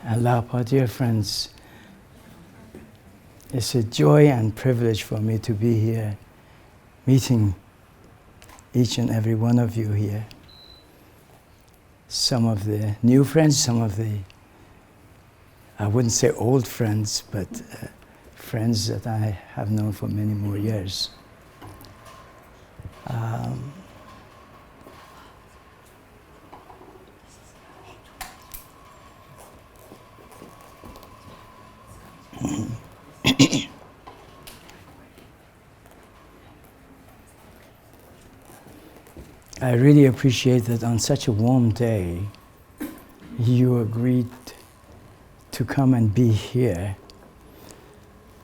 Allah, dear friends, it's a joy and privilege for me to be here, meeting each and every one of you here. Some of the new friends, some of the, I wouldn't say old friends, but friends that I have known for many more years. I really appreciate that on such a warm day, you agreed to come and be here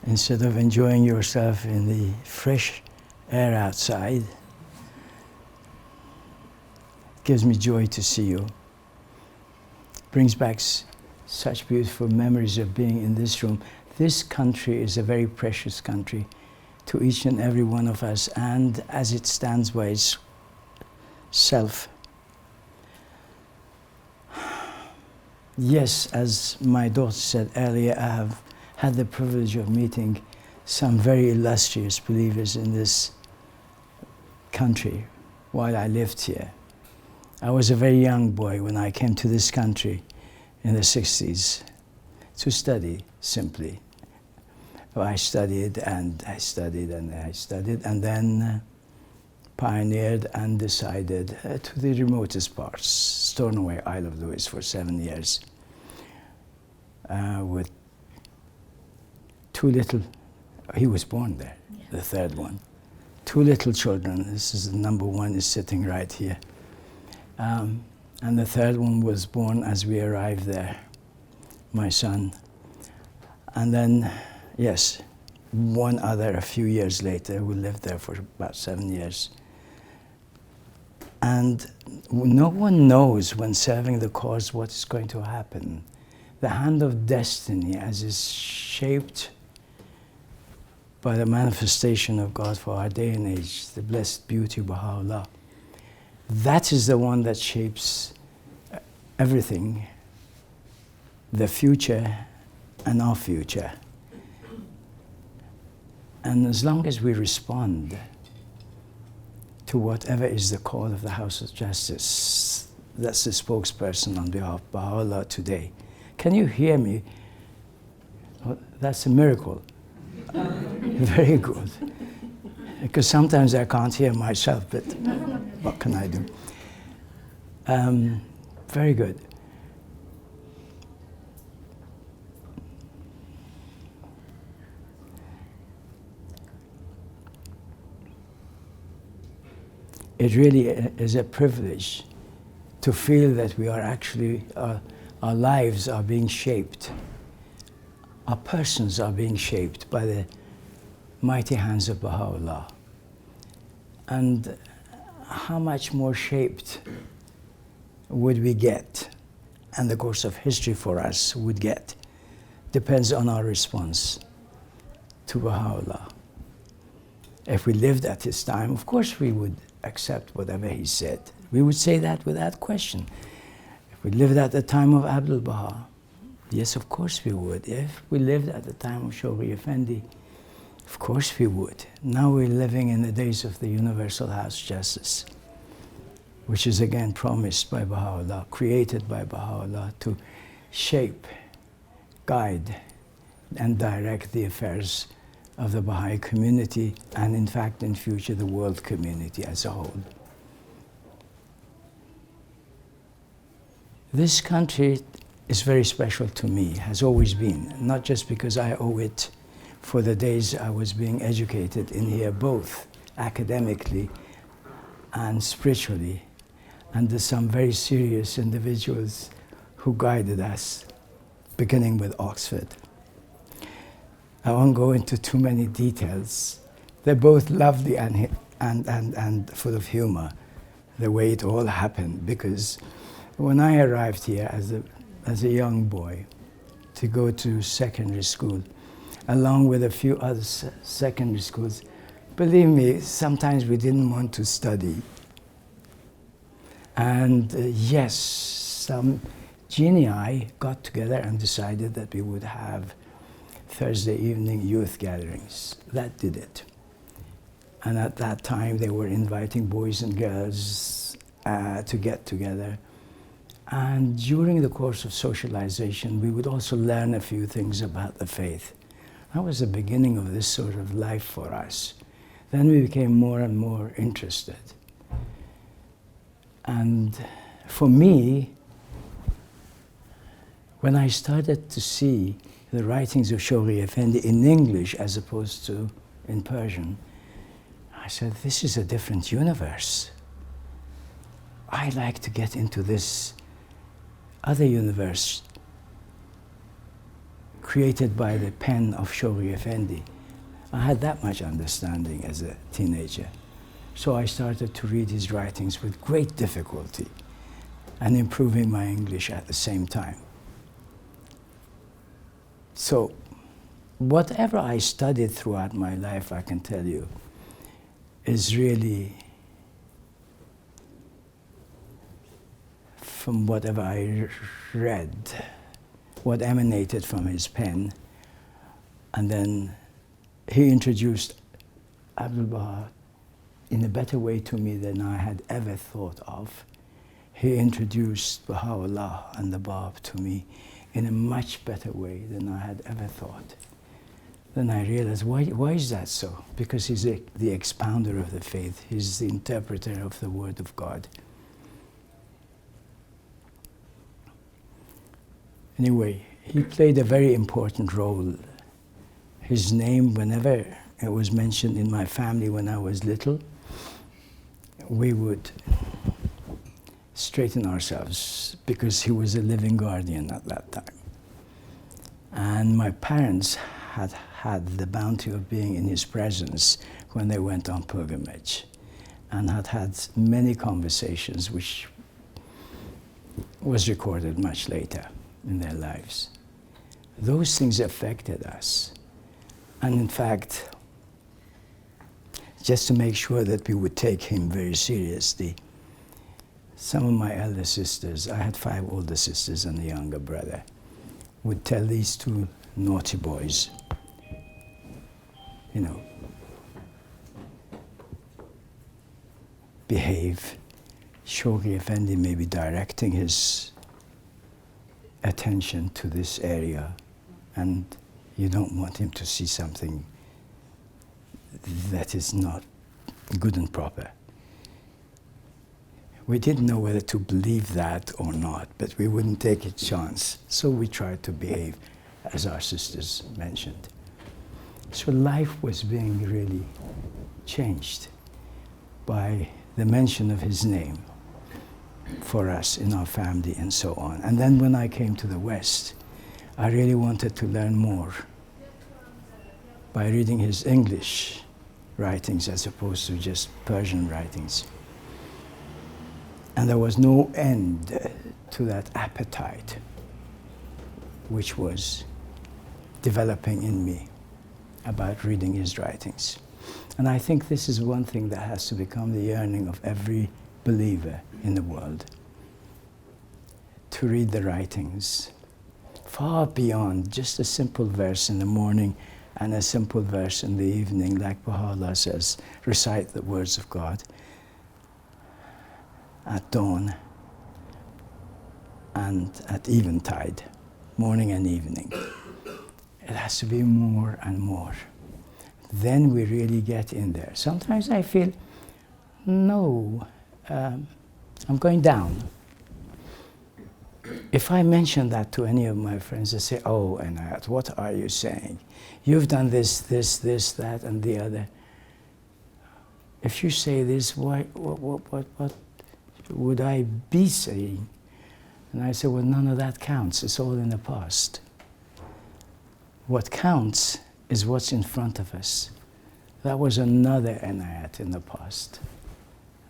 instead of enjoying yourself in the fresh air outside. It gives me joy to see you. Brings back such beautiful memories of being in this room. This country is a very precious country to each and every one of us, and as it stands by itself. Yes, as my daughter said earlier, I have had the privilege of meeting some very illustrious believers in this country while I lived here. I was a very young boy when I came to this country in the 60s to study, simply. I studied and I studied and I studied, and then pioneered and decided to the remotest parts, Stornoway, Isle of Lewis, for 7 years, with two little, he was born there, the third one. Two little children, this is the number one is sitting right here. And the third one was born as we arrived there, my son. And then, yes, one other a few years later, who lived there for about 7 years. And no one knows when serving the cause what is going to happen. The hand of destiny, as is shaped by the manifestation of God for our day and age, the blessed beauty of Baha'u'llah, that is the one that shapes everything, the future and our future. And as long as we respond to whatever is the call of the House of Justice, that's the spokesperson on behalf of Baha'u'llah today. Can you hear me? Oh, that's a miracle. Very good. Because sometimes I can't hear myself, but what can I do? Very good. It really is a privilege to feel that we are actually, our lives are being shaped. Our persons are being shaped by the mighty hands of Baha'u'llah. And how much more shaped would we get, and the course of history for us would get, depends on our response to Baha'u'llah. If we lived at his time, of course we would accept whatever he said. We would say that without question. If we lived at the time of Abdul Baha, yes, of course we would. If we lived at the time of Shoghi Effendi, of course we would. Now we're living in the days of the Universal House Justice, which is again promised by Baha'u'llah, created by Baha'u'llah to shape, guide, and direct the affairs of the Baha'i community, and in fact, in future, the world community as a whole. This country is very special to me, has always been, not just because I owe it for the days I was being educated in here, both academically and spiritually, under some very serious individuals who guided us, beginning with Oxford. I won't go into too many details. They're both lovely and full of humor, the way it all happened, because when I arrived here as a young boy to go to secondary school, along with a few other secondary schools, believe me, sometimes we didn't want to study. And yes, some Jeannie and I got together and decided that we would have Thursday evening youth gatherings. That did it. And at that time, they were inviting boys and girls to get together. And during the course of socialization, we would also learn a few things about the faith. That was the beginning of this sort of life for us. Then we became more and more interested. And for me, when I started to see the writings of Shoghi Effendi in English as opposed to in Persian, I said, this is a different universe. I like to get into this other universe created by the pen of Shoghi Effendi. I had that much understanding as a teenager. So I started to read his writings with great difficulty and improving my English at the same time. So whatever I studied throughout my life, I can tell you, is really from whatever I read, what emanated from his pen. And then he introduced Abdul Baha in a better way to me than I had ever thought of. He introduced Baha'u'llah and the Bab to me in a much better way than I had ever thought. Then I realized, why is that so? Because he's the expounder of the faith. He's the interpreter of the Word of God. Anyway, he played a very important role. His name, whenever it was mentioned in my family when I was little, we would straighten ourselves because he was a living guardian at that time. And my parents had had the bounty of being in his presence when they went on pilgrimage and had had many conversations which was recorded much later in their lives. Those things affected us. And in fact, just to make sure that we would take him very seriously, some of my elder sisters, I had 5 older sisters and a younger brother, would tell these 2 naughty boys, you know, behave. Shoghi Effendi may be directing his attention to this area, and you don't want him to see something that is not good and proper. We didn't know whether to believe that or not, but we wouldn't take a chance. So we tried to behave as our sisters mentioned. So life was being really changed by the mention of his name for us in our family and so on. And then when I came to the West, I really wanted to learn more by reading his English writings as opposed to just Persian writings. And there was no end to that appetite which was developing in me about reading his writings. And I think this is one thing that has to become the yearning of every believer in the world, to read the writings far beyond just a simple verse in the morning and a simple verse in the evening, like Baha'u'llah says, recite the words of God at dawn and at eventide, morning and evening. It has to be more and more. Then we really get in there. Sometimes I feel, no, I'm going down. If I mention that to any of my friends, they say, oh, Enayat, what are you saying? You've done this, that, and the other. If you say this, what would I be saying? And I say, well, none of that counts. It's all in the past. What counts is what's in front of us. That was another Enayat in the past.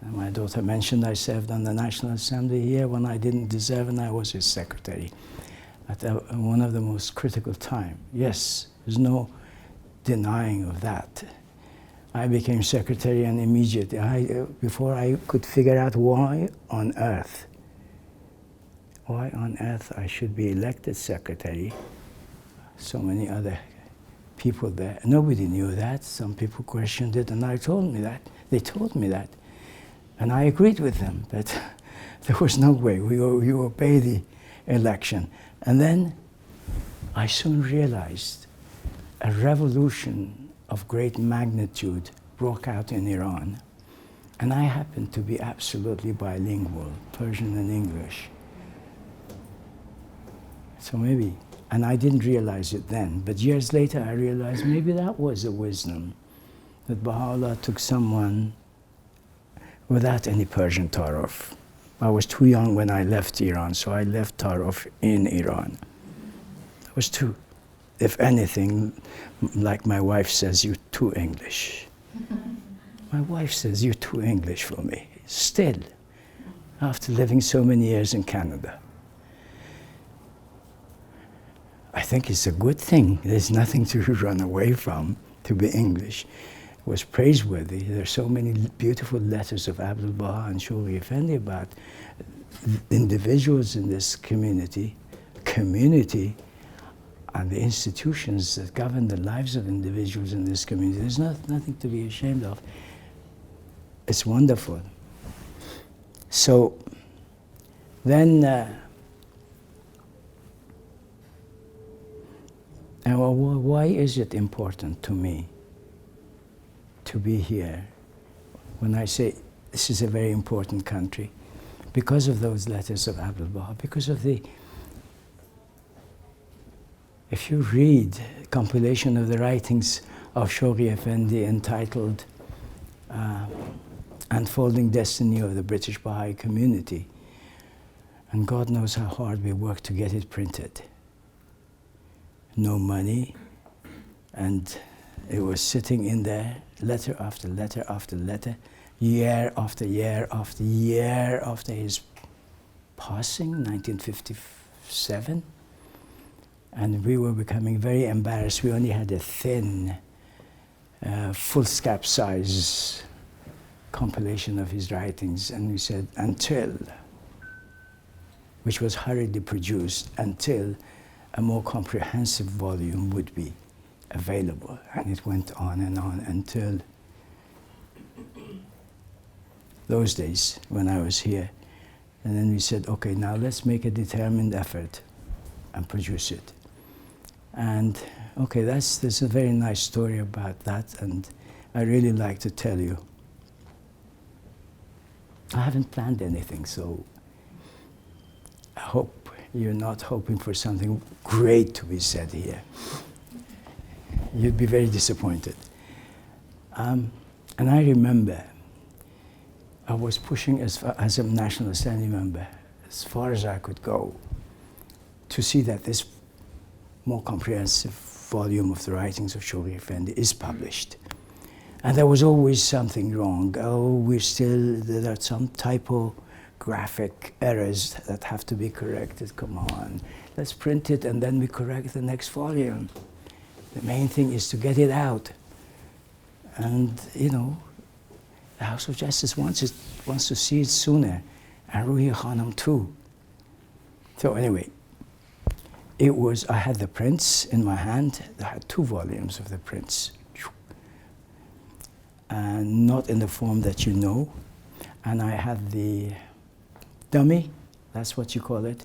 And my daughter mentioned I served on the National Assembly here when I didn't deserve, and I was his secretary at one of the most critical times. Yes, there's no denying of that. I became secretary, and immediately, before I could figure out why on earth why on earth I should be elected secretary. So many other people there. Nobody knew that. Some people questioned it, and they told me that. And I agreed with them, but there was no way. You obey the election. And then I soon realized a revolution of great magnitude broke out in Iran. And I happened to be absolutely bilingual, Persian and English. So maybe, and I didn't realize it then, but years later I realized maybe that was a wisdom, that Baha'u'llah took someone without any Persian Taraf. I was too young when I left Iran, so I left Taraf in Iran. I was too, if anything, like my wife says, you're too English. My wife says, you're too English for me, still, after living so many years in Canada. I think it's a good thing. There's nothing to run away from, to be English. It was praiseworthy. There are so many beautiful letters of Abdul Baha and Shoghi Effendi about individuals in this community, and the institutions that govern the lives of individuals in this community. There's nothing to be ashamed of. It's wonderful. So then, and why is it important to me to be here? When I say this is a very important country, because of those letters of Abdul Baha, because of the, if you read a compilation of the writings of Shoghi Effendi entitled Unfolding Destiny of the British Baha'i Community, and God knows how hard we worked to get it printed. No money, and it was sitting in there, letter after letter after letter, year after year after year after his passing, 1957. And we were becoming very embarrassed. We only had a thin, foolscap size compilation of his writings, and we said, until, which was hurriedly produced, until a more comprehensive volume would be available. And it went on until those days when I was here. And then we said, okay, now let's make a determined effort and produce it. And okay, there's a very nice story about that, and I really like to tell you. I haven't planned anything, so I hope you're not hoping for something great to be said here. You'd be very disappointed. And I remember I was pushing as a National Assembly member as far as I could go to see that this more comprehensive volume of the writings of Shoghi Effendi is published. And there was always something wrong. Oh, there are some typographic errors that have to be corrected. Come on, let's print it and then we correct the next volume. The main thing is to get it out. And, you know, the House of Justice wants to see it sooner, and Ruhi Khanum too. So anyway, I had the prints in my hand. I had 2 volumes of the prints. And not in the form that you know. And I had the dummy, that's what you call it,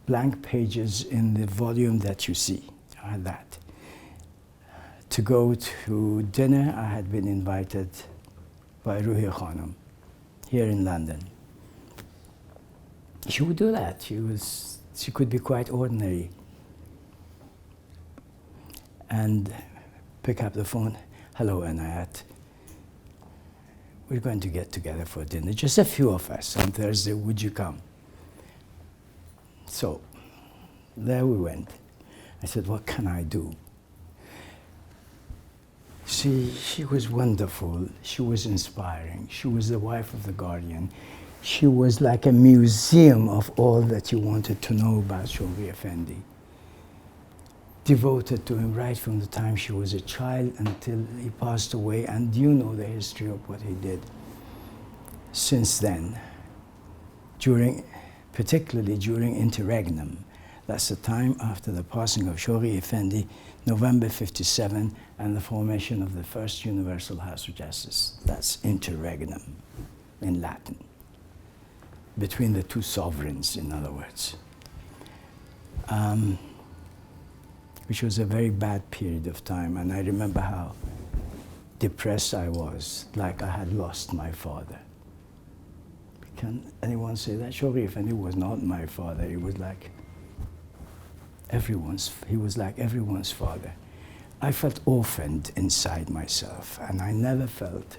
blank pages in the volume that you see. I had that. To go to dinner, I had been invited by Ruhi Khanum here in London. She would do that. She could be quite ordinary. And pick up the phone. Hello, Enayat. We're going to get together for dinner, just a few of us, on Thursday. Would you come? So there we went. I said, what can I do? She was wonderful. She was inspiring. She was the wife of the Guardian. She was like a museum of all that you wanted to know about Shoghi Effendi. Devoted to him right from the time she was a child until he passed away, and you know the history of what he did since then. During particularly during interregnum. That's the time after the passing of Shoghi Effendi, November 57, and the formation of the first Universal House of Justice. That's interregnum in Latin, between the two sovereigns, in other words, which was a very bad period of time. And I remember how depressed I was, like I had lost my father. Can anyone say that? Shoghi Effendi was not my father. He was like everyone's father. I felt orphaned inside myself, and I never felt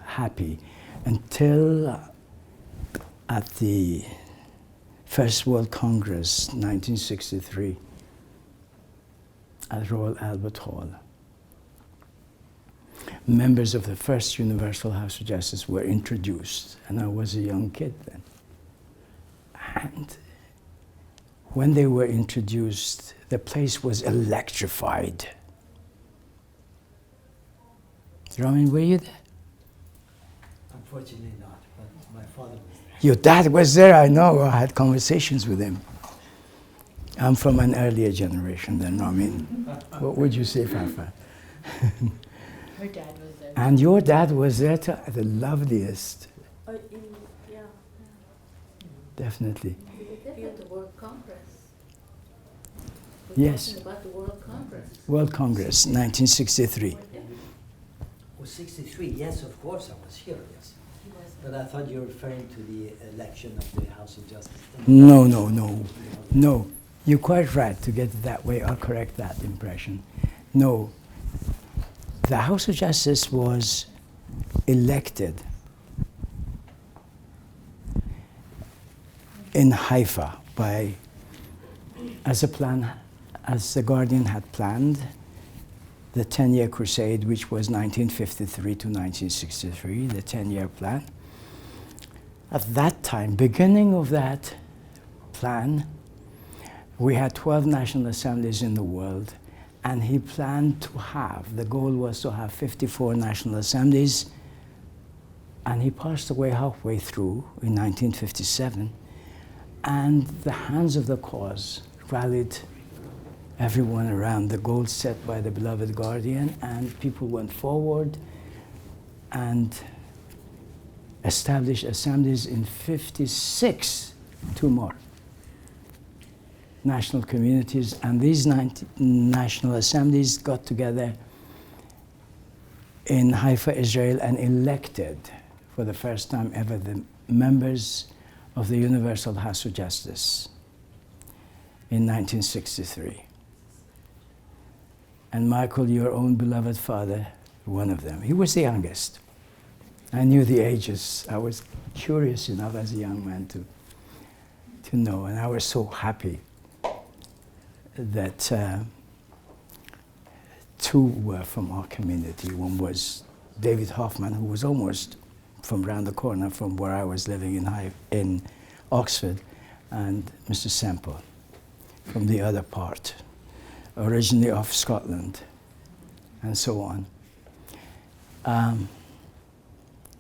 happy until at the First World Congress, 1963, at Royal Albert Hall. Members of the first Universal House of Justice were introduced, and I was a young kid then. And when they were introduced, the place was electrified. Ramin, were you there? Unfortunately not, but my father was there. Your dad was there, I know. I had conversations with him. I'm from an earlier generation than Ramin. What would you say, Fafa? Her dad was there. And your dad was there too, the loveliest. Yeah. Definitely. Maybe at the World Congress. Yes. Talking about the World Congress. World Congress, 1963. Oh, 63, yes, of course, I was here, yes. But I thought you were referring to the election of the House of Justice. No. No, you're quite right to get it that way. I'll correct that impression. No, the House of Justice was elected in Haifa as the Guardian had planned, the 10-year crusade, which was 1953 to 1963, the 10-year plan. At that time, beginning of that plan, we had 12 national assemblies in the world, and he planned to have, the goal was to have 54 national assemblies, and he passed away halfway through in 1957, and the hands of the cause rallied everyone around the goal set by the beloved Guardian, and people went forward and established assemblies in 56, two more national communities, and these national assemblies got together in Haifa, Israel, and elected for the first time ever the members of the Universal House of Justice in 1963. And Michael, your own beloved father, one of them. He was the youngest. I knew the ages. I was curious enough as a young man to know, and I was so happy that two were from our community. One was David Hoffman, who was almost from round the corner from where I was living in Oxford, and Mr. Semple from the other part, originally of Scotland, and so on.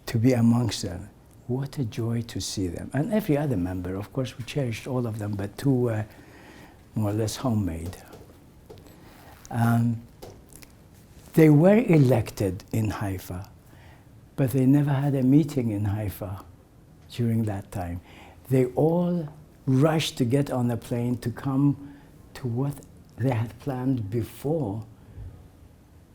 To be amongst them, what a joy to see them. And every other member, of course, we cherished all of them, but two were more or less homemade. They were elected in Haifa, but they never had a meeting in Haifa during that time. They all rushed to get on a plane to come to what they had planned before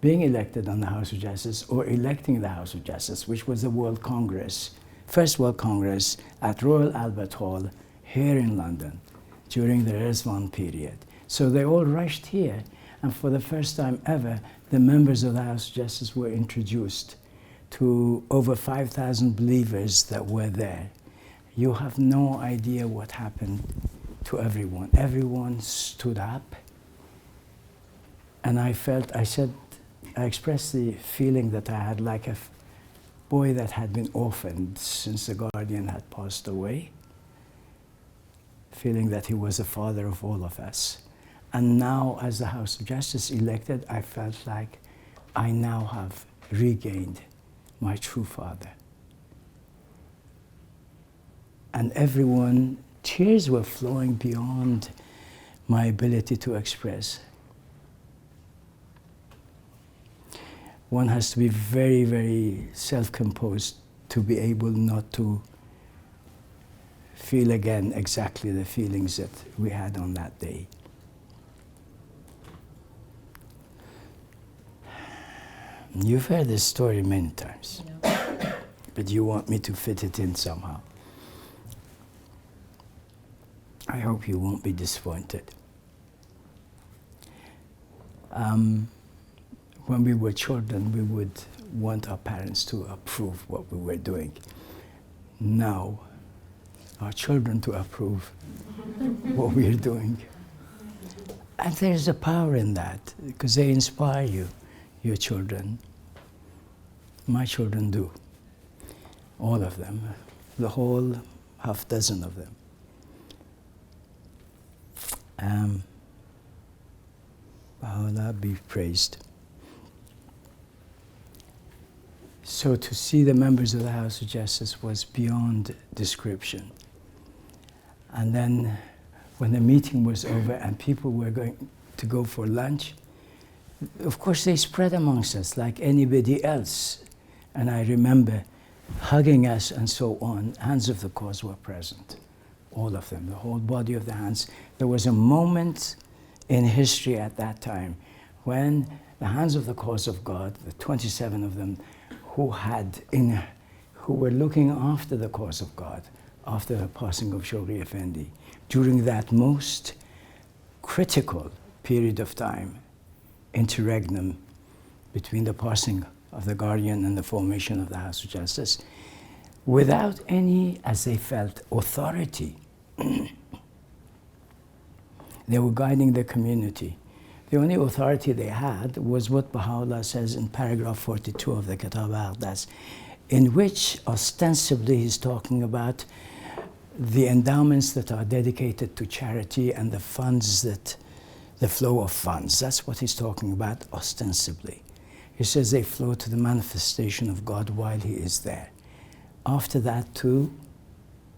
being elected on the House of Justice or electing the House of Justice, which was the World Congress, First World Congress at Royal Albert Hall here in London during the Rawhani period. So they all rushed here, and for the first time ever, the members of the House of Justice were introduced to over 5,000 believers that were there. You have no idea what happened to everyone. Everyone stood up, and I expressed the feeling that I had like a boy that had been orphaned since the Guardian had passed away, feeling that he was the father of all of us. And now, as the House of Justice elected, I felt like I now have regained my true father. And everyone, tears were flowing beyond my ability to express. One has to be very, very self-composed to be able not to feel again exactly the feelings that we had on that day. You've heard this story many times, but you want me to fit it in somehow. I hope you won't be disappointed. When we were children, we would want our parents to approve what we were doing. Now, our children to approve what we are doing. And there's a power in that, because they inspire you, your children. My children do. All of them. The whole half dozen of them. Allah be praised. So to see the members of the House of Justice was beyond description. And then when the meeting was over and people were going to go for lunch, of course they spread amongst us like anybody else. And I remember hugging us and so on. Hands of the cause were present, all of them, the whole body of the hands. There was a moment in history at that time when the hands of the cause of God, the 27 of them, who were looking after the cause of God after the passing of Shoghi Effendi, during that most critical period of time, interregnum, between the passing of the Guardian and the formation of the House of Justice, without any, as they felt, authority. They were guiding the community. The only authority they had was what Baha'u'llah says in paragraph 42 of the Kitab al-Aqdas, in which ostensibly he's talking about the endowments that are dedicated to charity and the funds that, the flow of funds. That's what he's talking about ostensibly. He says they flow to the manifestation of God while he is there. After that too,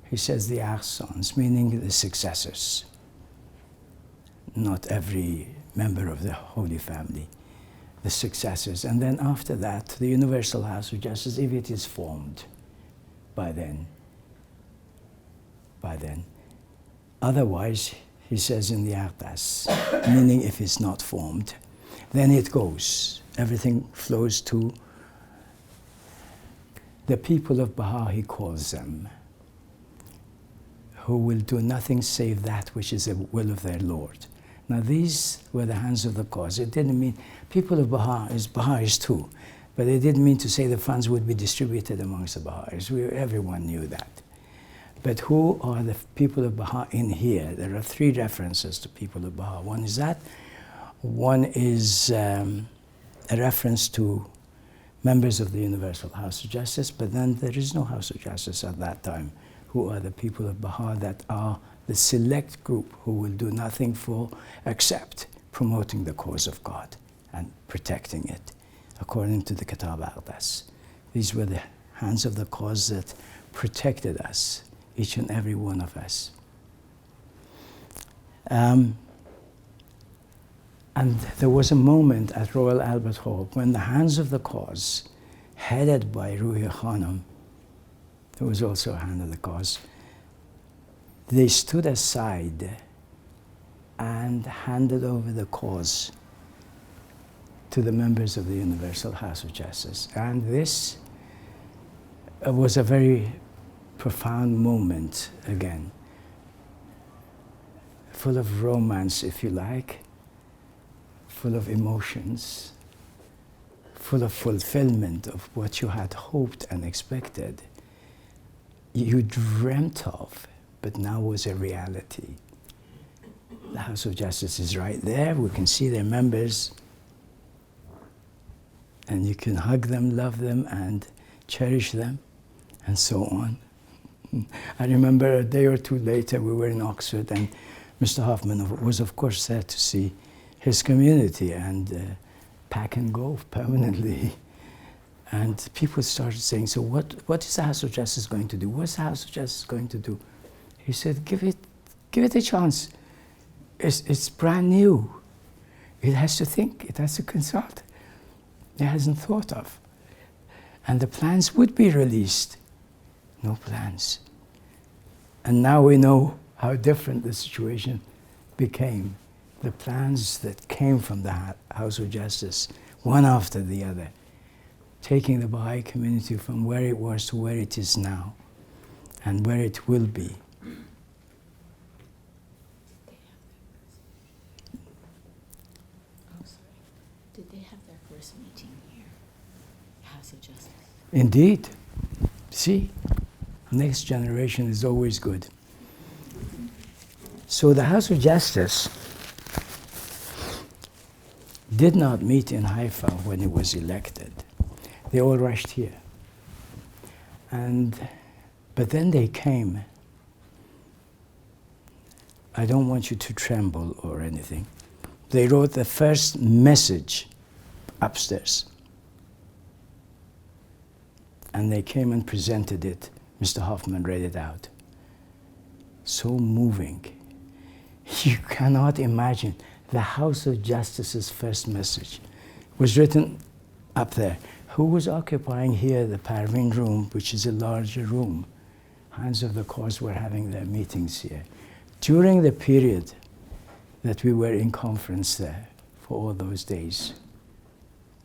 he says the ahsans, meaning the successors. Not every member of the Holy Family, the successors. And then after that, the Universal House of Justice, if it is formed by then. Otherwise, he says in the Aqdas, meaning if it's not formed, then it goes. Everything flows to the people of Bahá'í, he calls them, who will do nothing save that which is the will of their Lord. Now these were the hands of the cause. It didn't mean, people of Baha'is too, but it didn't mean to say the funds would be distributed amongst the Baha'is. Everyone knew that. But who are the people of Bahá'í in here? There are three references to people of Bahá'í. One is that. One is a reference to members of the Universal House of Justice, but then there is no House of Justice at that time. Who are the people of Bahá'í that are the select group who will do nothing for except promoting the cause of God and protecting it, according to the Kitab al-Aqdas. These were the hands of the cause that protected us, each and every one of us. And there was a moment at Royal Albert Hall when the hands of the cause, headed by Ruhi Khanum, there was also a hand of the cause, they stood aside and handed over the cause to the members of the Universal House of Justice. And this was a very profound moment again, full of romance, if you like, full of emotions, full of fulfillment of what you had hoped and expected, you dreamt of, but now was a reality. The House of Justice is right there. We can see their members, and you can hug them, love them, and cherish them, and so on. I remember a day or two later, we were in Oxford, and Mr. Hoffman was, of course, there to see his community and pack and go permanently. And people started saying, so what is the House of Justice going to do? What's the House of Justice going to do? He said, give it a chance. It's brand new. It has to think, it has to consult. It hasn't thought of. And the plans would be released. No plans. And now we know how different the situation became. The plans that came from the House of Justice, one after the other, taking the Baha'i community from where it was to where it is now, and where it will be. Did they have their first meeting here? House of Justice? Indeed. See, next generation is always good. So the House of Justice did not meet in Haifa when it was elected. They all rushed here. But then they came. I don't want you to tremble or anything. They wrote the first message upstairs. And they came and presented it. Mr. Hoffman read it out. So moving. You cannot imagine. The House of Justice's first message was written up there. Who was occupying here the Parveen room, which is a larger room? Hands of the Cause were having their meetings here. During the period that we were in conference there, for all those days,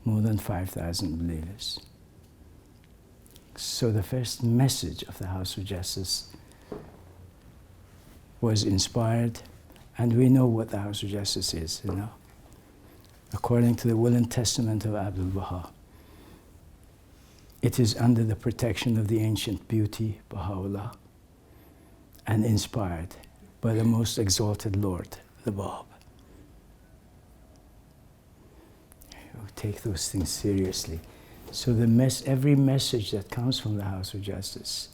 more than 5,000 believers. So the first message of the House of Justice was inspired, and we know what the House of Justice is, you know. According to the Will and Testament of Abdul Baha, it is under the protection of the ancient beauty, Baha'u'llah, and inspired by the most exalted Lord, the Bab. We take those things seriously. So every message that comes from the House of Justice,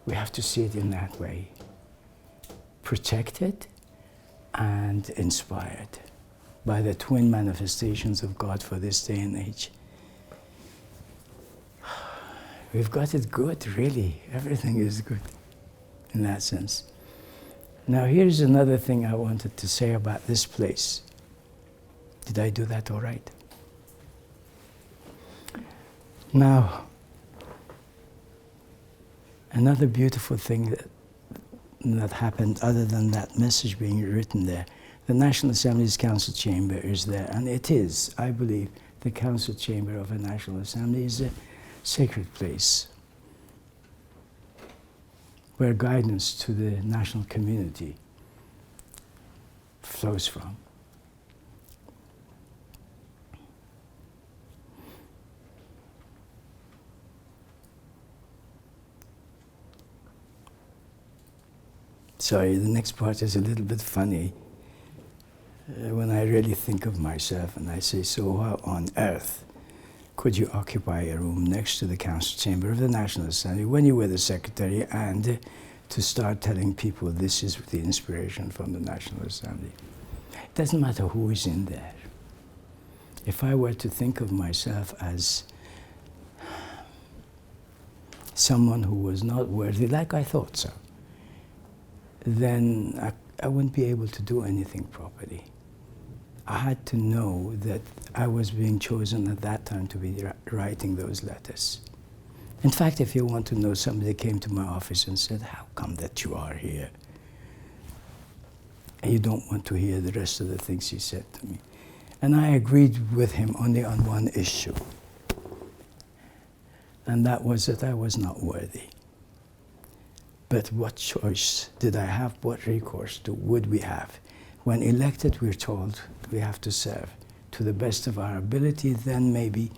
we have to see it in that way. Protected and inspired by the twin manifestations of God for this day and age. We've got it good, really. Everything is good in that sense. Now here's another thing I wanted to say about this place. Did I do that all right? Now, another beautiful thing that happened other than that message being written there, the National Assembly's Council Chamber is there, and it is, I believe, the Council Chamber of a National Assembly is a sacred place where guidance to the national community flows from. Sorry, the next part is a little bit funny. When I really think of myself and I say, so how on earth could you occupy a room next to the Council Chamber of the National Assembly when you were the Secretary and to start telling people this is the inspiration from the National Assembly? It doesn't matter who is in there. If I were to think of myself as someone who was not worthy, like I thought so, then I wouldn't be able to do anything properly. I had to know that I was being chosen at that time to be writing those letters. In fact, if you want to know, somebody came to my office and said, how come that you are here? And you don't want to hear the rest of the things he said to me. And I agreed with him only on one issue. And that was that I was not worthy. But what choice did I have? What recourse would we have? When elected, we're told we have to serve to the best of our ability, then maybe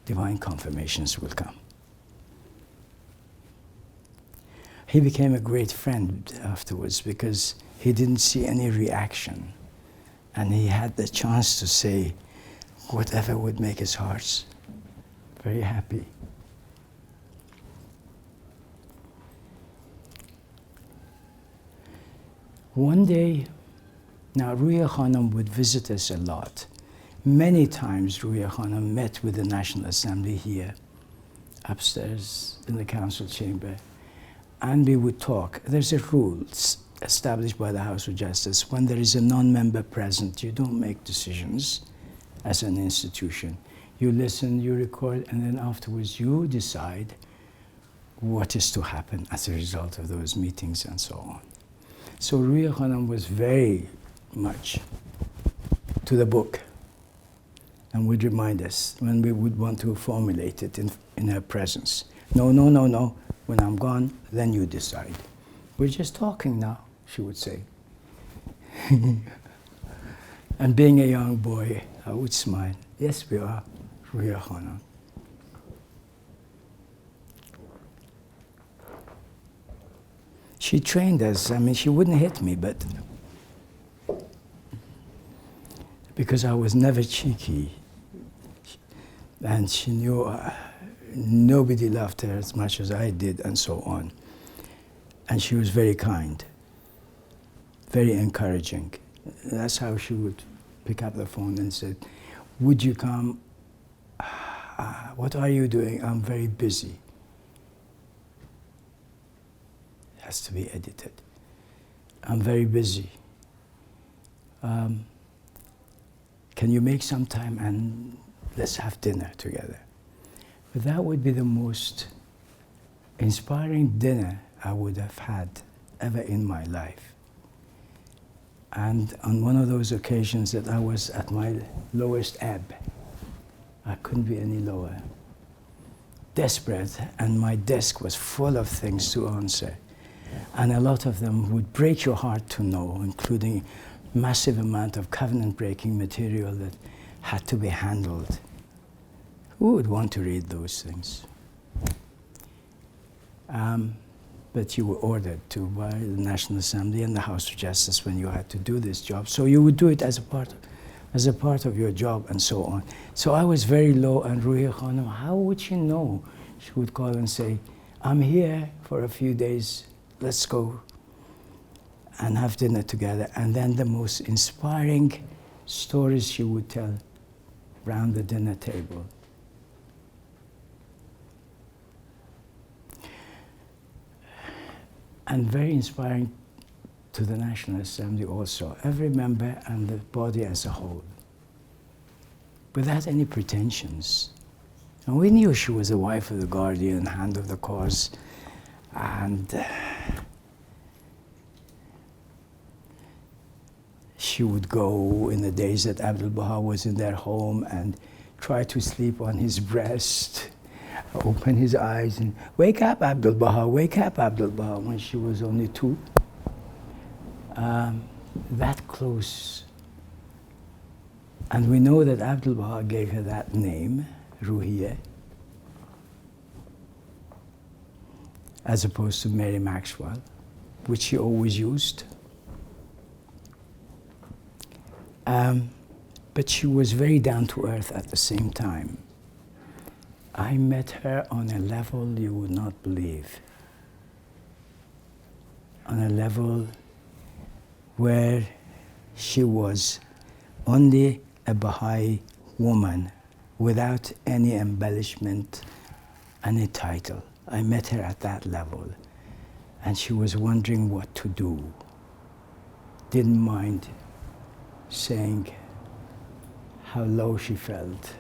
divine confirmations will come. He became a great friend afterwards because he didn't see any reaction. And he had the chance to say whatever would make his heart very happy. One day, now Ruya Khanum would visit us a lot. Many times Ruya Khanam met with the National Assembly here, upstairs in the council chamber, and we would talk. There's a rule established by the House of Justice. When there is a non-member present, you don't make decisions as an institution. You listen, you record, and then afterwards you decide what is to happen as a result of those meetings and so on. So Ruya Khanam was very much to the book and would remind us when we would want to formulate it in her presence. No, no, no, no. When I'm gone, then you decide. We're just talking now, she would say. And being a young boy, I would smile. Yes, we are, Ruya Khanam. She trained us. I mean, she wouldn't hit me, but because I was never cheeky, and she knew nobody loved her as much as I did, and so on. And she was very kind, very encouraging. That's how she would pick up the phone and say, "Would you come? What are you doing? I'm very busy." It has to be edited. "I'm very busy. Can you make some time and let's have dinner together?" But that would be the most inspiring dinner I would have had ever in my life. And on one of those occasions that I was at my lowest ebb, I couldn't be any lower, desperate, and my desk was full of things to answer. And a lot of them would break your heart to know, including massive amount of covenant-breaking material that had to be handled. Who would want to read those things? But you were ordered to by the National Assembly and the House of Justice when you had to do this job. So you would do it as a part of your job and so on. So I was very low, and Ruya Khanam, how would she know? She would call and say, "I'm here for a few days, let's go and have dinner together." And then the most inspiring stories she would tell round the dinner table. And very inspiring to the National Assembly also, every member and the body as a whole, without any pretensions. And we knew she was the wife of the guardian, hand of the cause, and she would go in the days that Abdul Baha was in their home and try to sleep on his breast, open his eyes and, "Wake up, Abdul Baha, wake up, Abdul Baha," when she was only 2. That close. And we know that Abdul Baha gave her that name, Ruhiya, as opposed to Mary Maxwell, which she always used. But she was very down to earth at the same time. I met her on a level you would not believe. On a level where she was only a Bahá'í woman without any embellishment, any title. I met her at that level, and she was wondering what to do. Didn't mind saying how low she felt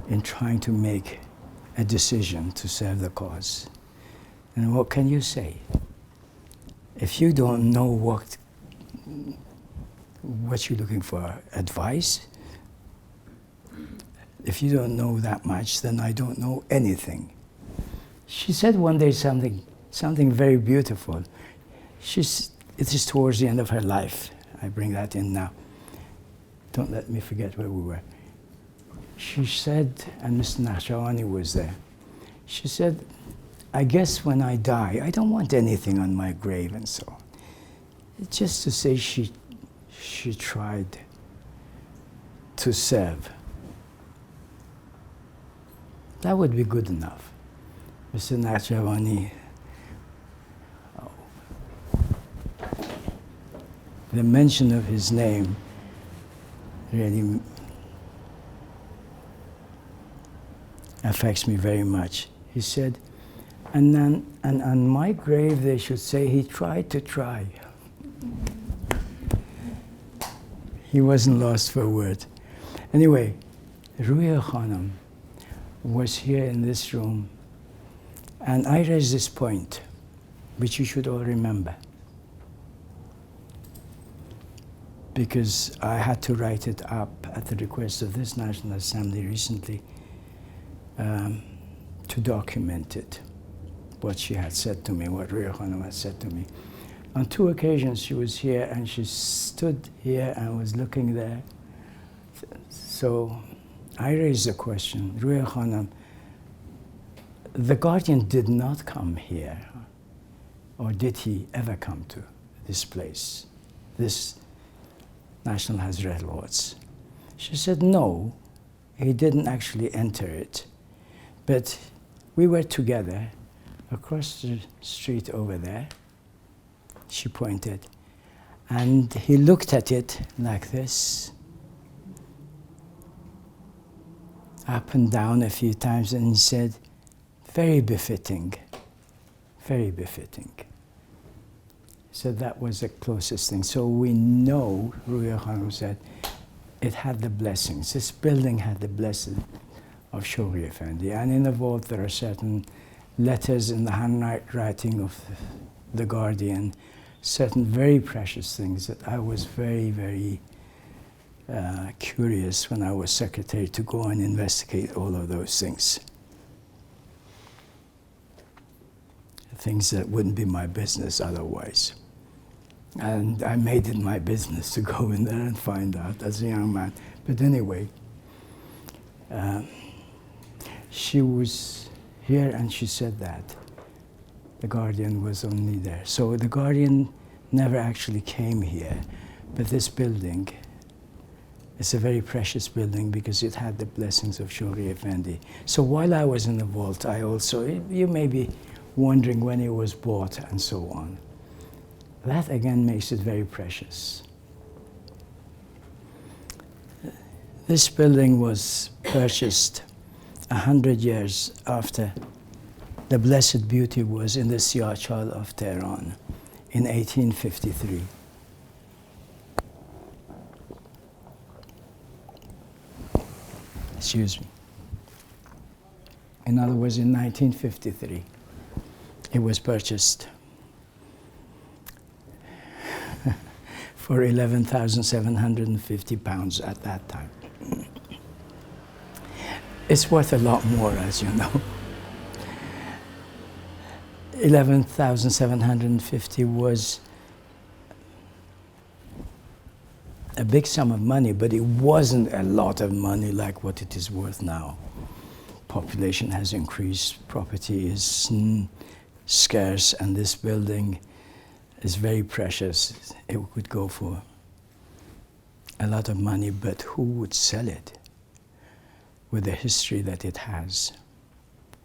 in trying to make a decision to serve the cause. And what can you say? If you don't know what you're looking for, advice, if you don't know that much, then I don't know anything. She said one day something very beautiful. It is towards the end of her life. I bring that in now. Don't let me forget where we were. She said, and Mr. Rawhani was there, she said, "I guess when I die, I don't want anything on my grave," and so on. It's just to say she tried to serve. That would be good enough. Mr. Rawhani, the mention of his name really affects me very much. He said, and then, and on my grave they should say, he tried to try. He wasn't lost for a word. Anyway, Ruya Khanum was here in this room, and I raised this point, which you should all remember, because I had to write it up at the request of this National Assembly recently to document it, what she had said to me, what Ruya Khanum had said to me. On 2 occasions she was here, and she stood here and was looking there. So I raised the question, Ruya Khanum, the Guardian did not come here, or did he ever come to this place, this National Hazrat Lords? She said, no, he didn't actually enter it, but we were together across the street over there, she pointed, and he looked at it like this, up and down a few times, and he said, very befitting, very befitting. So that was the closest thing. So we know, Ruya Khanum said, it had the blessings. This building had the blessing of Shoghi Effendi. And in the vault there are certain letters in the handwriting of the Guardian, certain very precious things that I was very, very curious when I was secretary to go and investigate all of those things. Things that wouldn't be my business otherwise. And I made it my business to go in there and find out as a young man. But anyway, she was here and she said that. The Guardian was only there. So the Guardian never actually came here. But this building, it's a very precious building because it had the blessings of Shoghi Effendi. So while I was in the vault, I also, you may be wondering when it was bought and so on. That again makes it very precious. This building was purchased 100 years after the Blessed Beauty was in the Siyah-Chal of Tehran in 1853. Excuse me. In other words, in 1953, it was purchased for £11,750 at that time. It's worth a lot more, as you know. 11,750 was a big sum of money, but it wasn't a lot of money like what it is worth now. Population has increased, property is scarce, and this building is very precious. It could go for a lot of money, but who would sell it with the history that it has?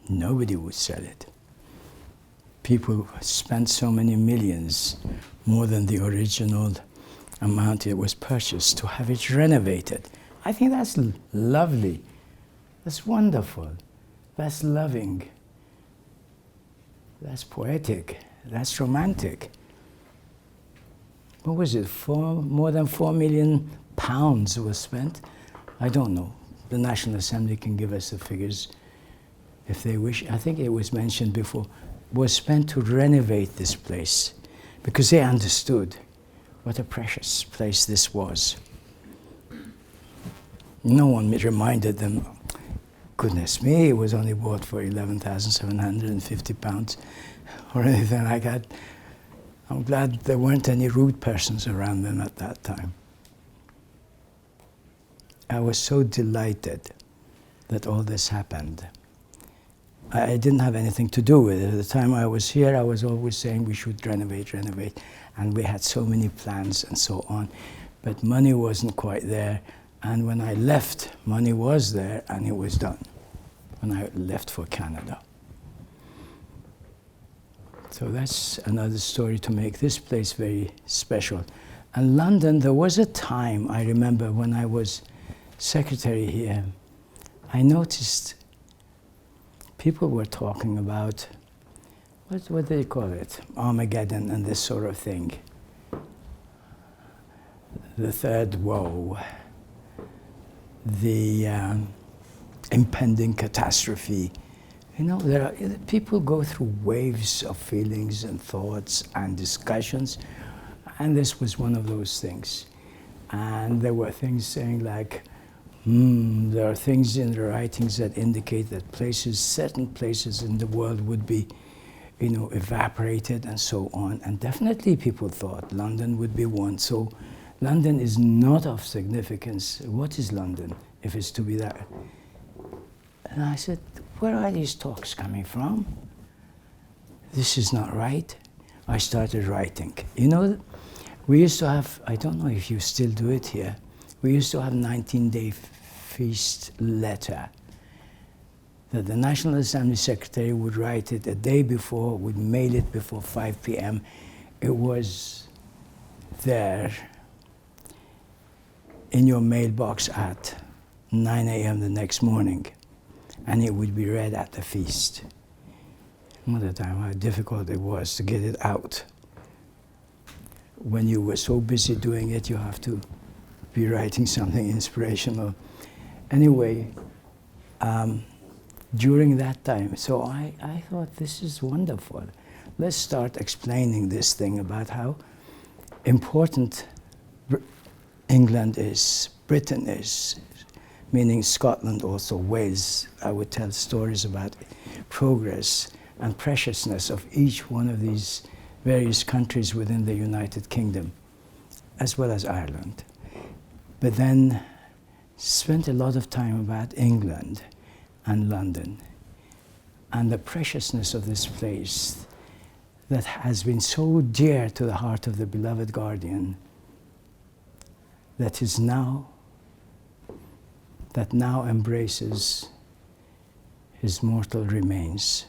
Nobody would sell it. People spent so many millions, more than the original amount it was purchased, to have it renovated. I think that's lovely. That's wonderful. That's loving. That's poetic. That's romantic. What was it? More than £4 million was spent? I don't know. The National Assembly can give us the figures if they wish. I think it was mentioned before, was spent to renovate this place because they understood what a precious place this was. No one reminded them, goodness me, it was only bought for £11,750 or anything like that. I'm glad there weren't any rude persons around them at that time. I was so delighted that all this happened. I didn't have anything to do with it. At the time I was here, I was always saying we should renovate, renovate, and we had so many plans and so on. But money wasn't quite there, and when I left, money was there, and it was done when I left for Canada. So that's another story to make this place very special. And London, there was a time, I remember when I was secretary here, I noticed people were talking about, what do they call it? Armageddon and this sort of thing. The third woe, the impending catastrophe. You know, people go through waves of feelings and thoughts and discussions, and this was one of those things. And there were things saying like, there are things in the writings that indicate that certain places in the world would be, you know, evaporated and so on. And definitely people thought London would be one. So London is not of significance. What is London if it's to be that? And I said, where are these talks coming from? This is not right. I started writing. You know, we used to have, I don't know if you still do it here, we used to have 19-day feast letter that the National Assembly Secretary would write it a day before, would mail it before 5 p.m. It was there in your mailbox at 9 a.m. the next morning, and it would be read at the feast. Another time, how difficult it was to get it out. When you were so busy doing it, you have to be writing something inspirational. Anyway, during that time, so I thought, this is wonderful. Let's start explaining this thing about how important England is, Britain is, meaning Scotland also, Wales. I would tell stories about progress and preciousness of each one of these various countries within the United Kingdom, as well as Ireland. But then spent a lot of time about England and London and the preciousness of this place that has been so dear to the heart of the beloved guardian that now embraces his mortal remains.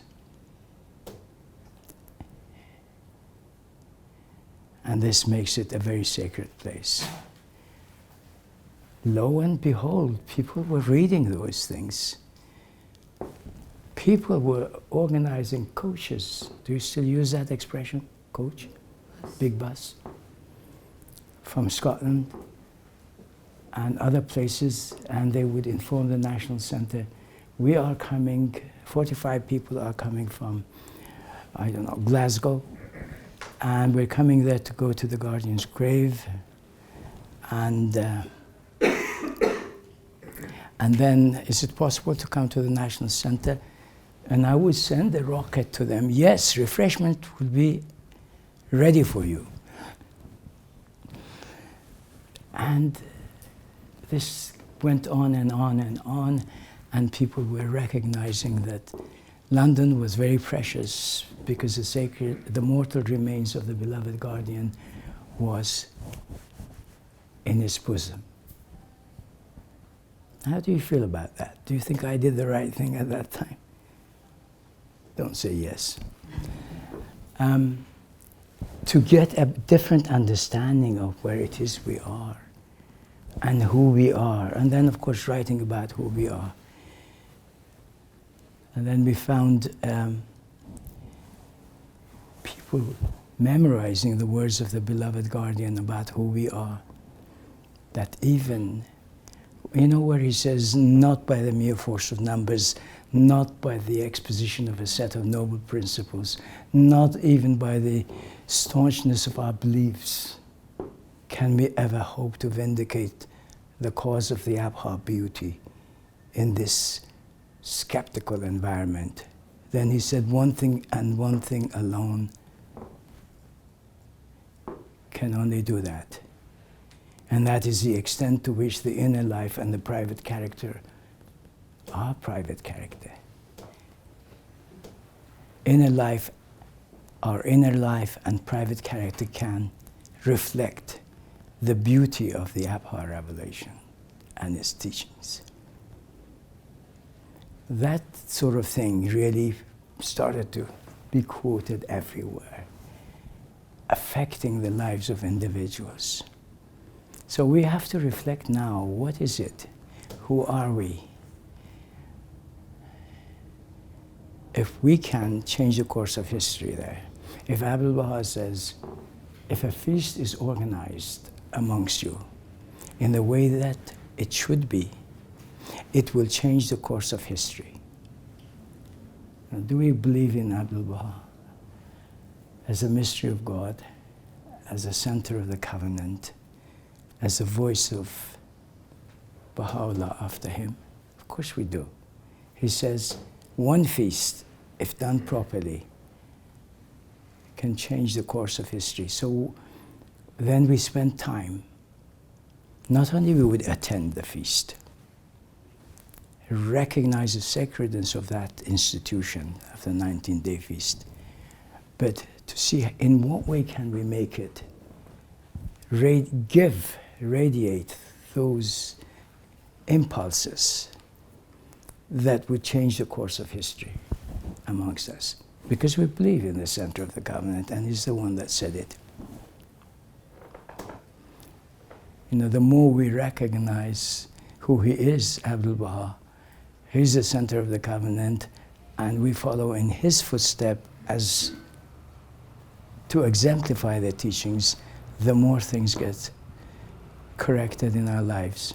And this makes it a very sacred place. Lo and behold, people were reading those things. People were organizing coaches. Do you still use that expression, coach? Big bus. From Scotland and other places, and they would inform the National Centre, we are coming, 45 people are coming from, I don't know, Glasgow, and we're coming there to go to the Guardian's grave, and then, is it possible to come to the National Centre? And I would send a rocket to them. Yes, refreshment will be ready for you. And this went on and on and on, and people were recognizing that London was very precious because the mortal remains of the beloved guardian was in his bosom. How do you feel about that? Do you think I did the right thing at that time? Don't say yes. To get a different understanding of where it is we are and who we are, and then of course writing about who we are. And then we found people memorizing the words of the beloved guardian about who we are. That even, you know, where he says, not by the mere force of numbers, not by the exposition of a set of noble principles, not even by the staunchness of our beliefs, can we ever hope to vindicate the cause of the Abha beauty in this skeptical environment. Then he said, one thing and one thing alone can only do that. And that is the extent to which the inner life and the private character are private character. Our inner life and private character can reflect the beauty of the Abha revelation and its teachings. That sort of thing really started to be quoted everywhere, affecting the lives of individuals. So we have to reflect now, what is it? Who are we? If we can change the course of history there, if Abdul Baha says, if a feast is organized amongst you in the way that it should be, it will change the course of history. Now, do we believe in Abdul Baha as a mystery of God, as a center of the covenant, as the voice of Baha'u'llah after him? Of course we do. He says, one feast, if done properly, can change the course of history. So then we spend time. Not only we would attend the feast, recognize the sacredness of that institution of the 19-day feast, but to see in what way can we make it radiate those impulses that would change the course of history amongst us. Because we believe in the center of the covenant, and he's the one that said it. You know, the more we recognize who he is, Abdul Baha, he's the center of the covenant, and we follow in his footsteps as to exemplify the teachings, the more things get corrected in our lives.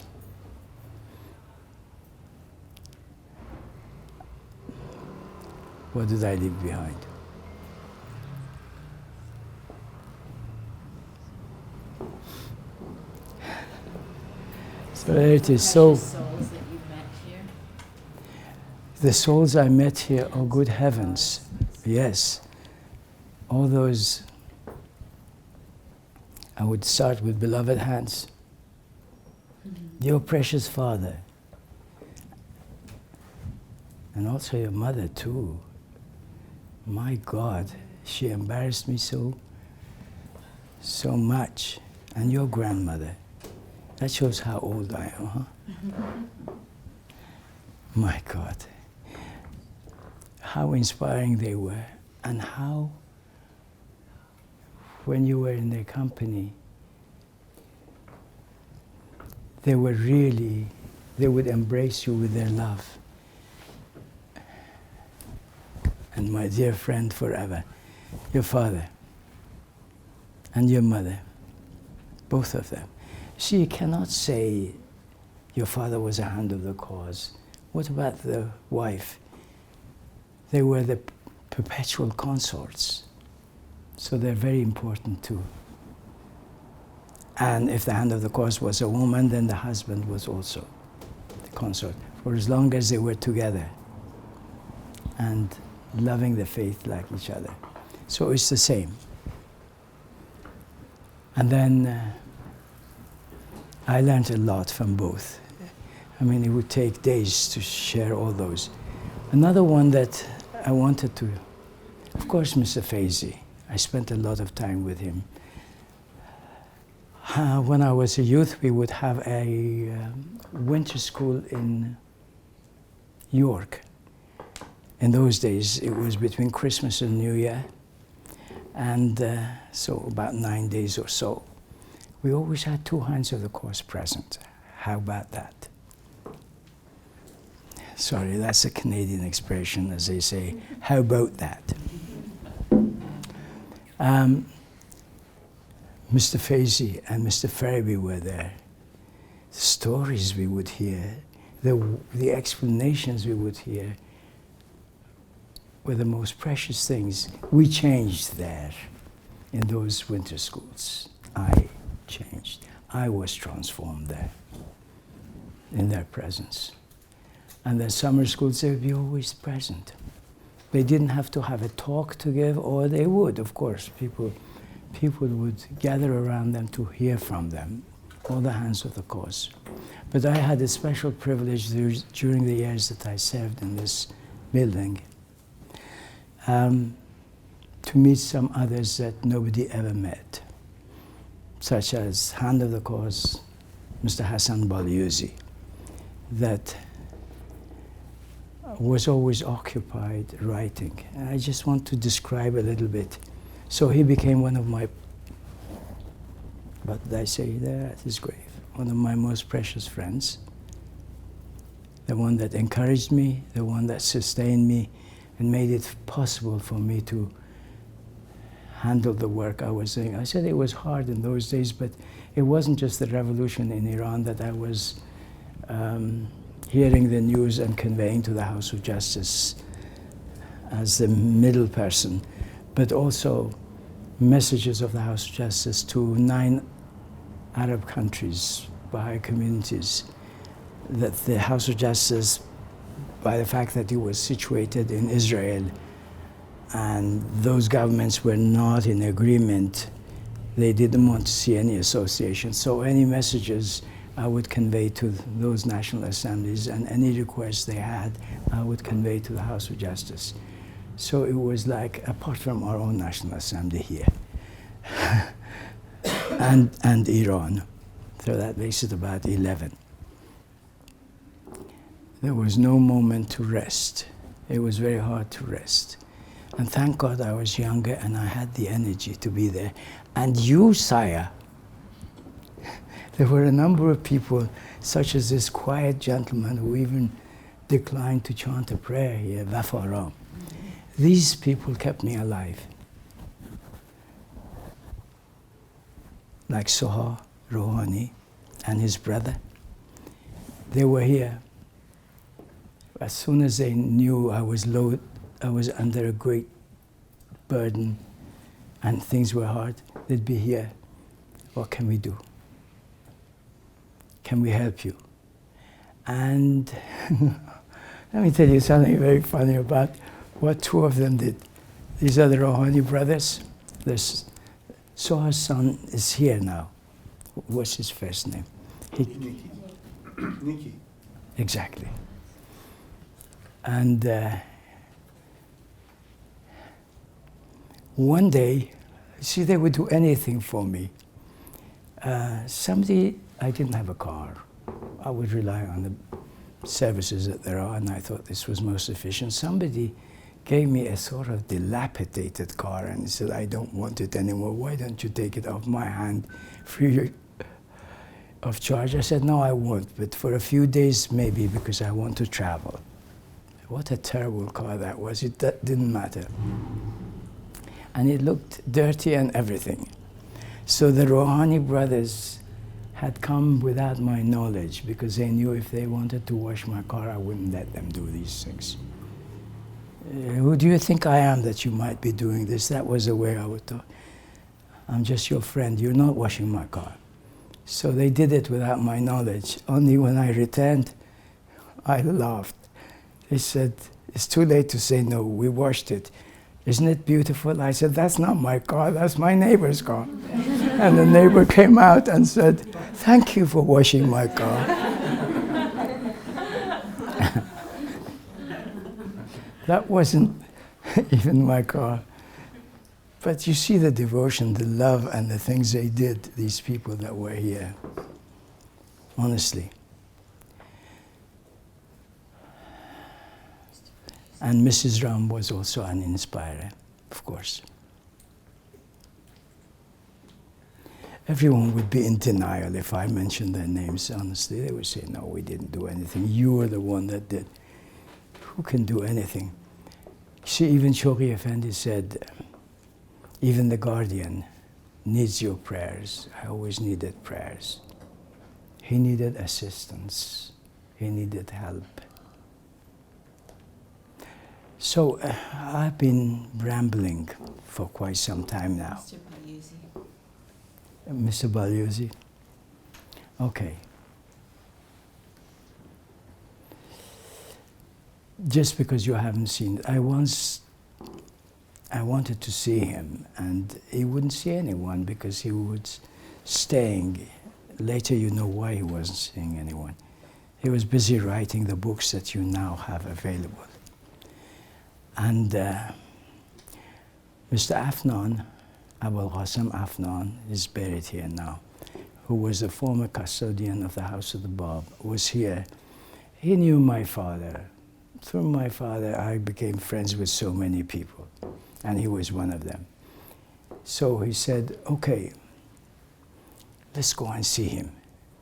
What did I leave behind? So there it is. So Souls that you met here. the souls I met here, oh good heavens, yes. All those, I would start with beloved Hans, your precious father, and also your mother too. My God, she embarrassed me so much. And your grandmother. That shows how old I am, huh? My God. How inspiring they were, and how, when you were in their company, they would embrace you with their love. And my dear friend forever, your father and your mother, both of them. See, you cannot say your father was a hand of the cause. What about the wife? They were the perpetual consorts. So they're very important too. And if the hand of the cause was a woman, then the husband was also the consort, for as long as they were together and loving the faith like each other. So it's the same. And then I learned a lot from both. I mean, it would take days to share all those. Another one that I wanted to, of course, Mr. Faizi. I spent a lot of time with him. When I was a youth, we would have a winter school in York. In those days, it was between Christmas and New Year, and so about 9 days or so. We always had 2 hands of the course present. How about that? Sorry, that's a Canadian expression, as they say. How about that? Mr. Faizi and Mr. Farabi were there. The stories we would hear, the explanations we would hear, were the most precious things. We changed there in those winter schools. I changed. I was transformed there in their presence. And the summer schools, they would be always present. They didn't have to have a talk to give, or they would, of course. People would gather around them to hear from them, all the hands of the course. But I had a special privilege during the years that I served in this building to meet some others that nobody ever met, such as hand of the cause, Mr. Hassan Balyuzi, that was always occupied writing. And I just want to describe a little bit. So he became one of my What did I say there at his grave? One of my most precious friends, the one that encouraged me, the one that sustained me and made it possible for me to handle the work I was doing. I said it was hard in those days, but it wasn't just the revolution in Iran that I was hearing the news and conveying to the House of Justice as the middle person, but also messages of the House of Justice to 9 Arab countries, Bahá'í communities, that the House of Justice, by the fact that it was situated in Israel and those governments were not in agreement, they didn't want to see any association. So any messages I would convey to those national assemblies, and any requests they had, I would convey to the House of Justice. So it was like, apart from our own National Assembly here, and Iran. So that makes it about 11. There was no moment to rest. It was very hard to rest. And thank God I was younger and I had the energy to be there. And you, Saya, there were a number of people, such as this quiet gentleman who even declined to chant a prayer here, Vafaram. These people kept me alive. Like Soha, Rawhani, and his brother. They were here. As soon as they knew I was under a great burden and things were hard, they'd be here. What can we do? Can we help you? And let me tell you something very funny about what 2 of them did. These are the Rawhani brothers. Soha's son is here now. What's his first name? Nikki. Exactly. And one day, see, they would do anything for me. I didn't have a car. I would rely on the services that there are, and I thought this was most efficient. Somebody gave me a sort of dilapidated car and said, I don't want it anymore. Why don't you take it off my hand free of charge? I said, no, I won't, but for a few days maybe, because I want to travel. What a terrible car that was. That didn't matter. And it looked dirty and everything. So the Rawhani brothers had come without my knowledge, because they knew if they wanted to wash my car, I wouldn't let them do these things. Who do you think I am that you might be doing this? That was the way I would talk. I'm just your friend. You're not washing my car. So they did it without my knowledge. Only when I returned, I laughed. They said, it's too late to say no. We washed it. Isn't it beautiful? I said, that's not my car. That's my neighbor's car. And the neighbor came out and said, thank you for washing my car. That wasn't even my car. But you see the devotion, the love, and the things they did, these people that were here. Honestly. And Mrs. Ram was also an inspirer, of course. Everyone would be in denial if I mentioned their names, honestly. They would say, no, we didn't do anything. You were the one that did. Who can do anything? See, even Shoghi Effendi said, even the guardian needs your prayers. I always needed prayers. He needed assistance. He needed help. So I've been rambling for quite some time now. Mr. Balyuzi. Mr. Balyuzi? Okay. Just because you haven't seen it, I wanted to see him, and he wouldn't see anyone because he was staying. Later you know why he wasn't seeing anyone. He was busy writing the books that you now have available. And Mr. Afnan, Abul Qasim Afnan, is buried here now, who was the former custodian of the House of the Bab, was here. He knew my father. Through my father, I became friends with so many people, and he was one of them. So he said, okay, let's go and see him.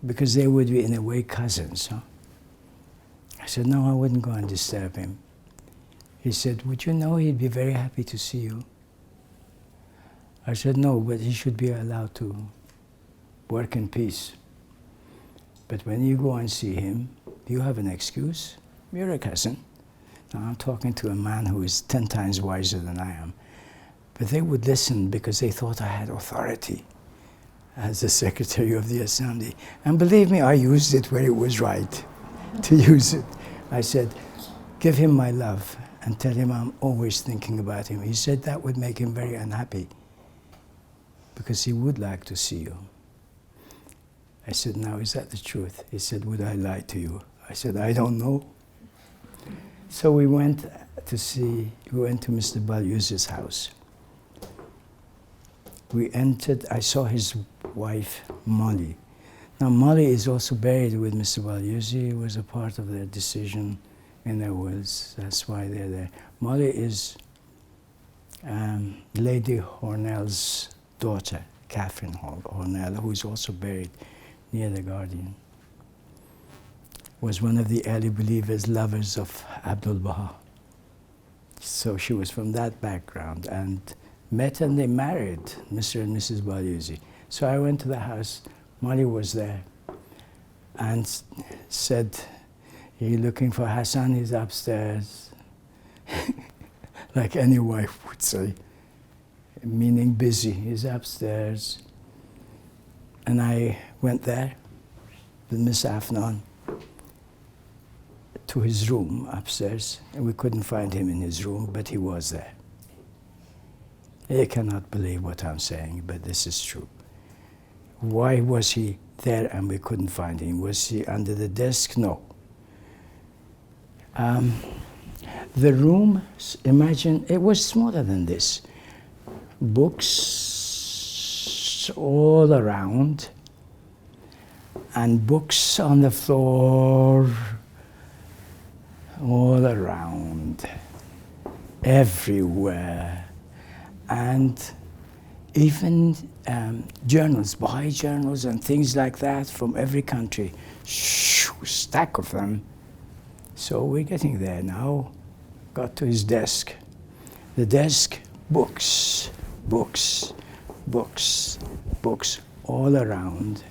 Because they would be, in a way, cousins. Huh? I said, no, I wouldn't go and disturb him. He said, would you know he'd be very happy to see you? I said, no, but he should be allowed to work in peace. But when you go and see him, you have an excuse. You're a cousin. Now I'm talking to a man who is 10 times wiser than I am. But they would listen because they thought I had authority as the Secretary of the Assembly. And believe me, I used it where it was right to use it. I said, give him my love and tell him I'm always thinking about him. He said that would make him very unhappy because he would like to see you. I said, now is that the truth? He said, would I lie to you? I said, I don't know. So we went to Mr. Balyuzi's house. We entered, I saw his wife, Molly. Now Molly is also buried with Mr. Balyuzi. It was a part of their decision in their wills. That's why they're there. Molly is Lady Hornell's daughter, Catherine Hornell, who is also buried near the Guardian. Was one of the early believers, lovers of Abdul Baha. So she was from that background and met and they married, Mr. and Mrs. Balyuzi. So I went to the house, Molly was there, and said, are you looking for Hassan? He's upstairs. Like any wife would say, meaning busy, he's upstairs. And I went there with Miss Afnan to his room upstairs, and we couldn't find him in his room, but he was there. You cannot believe what I'm saying, but this is true. Why was he there and we couldn't find him? Was he under the desk? No. The room, imagine, it was smaller than this. Books all around, and books on the floor, all around, everywhere. And even journals, Bahá'í journals and things like that from every country, stack of them. So we're getting there now. Got to his desk. The desk, books, books, books, books, all around.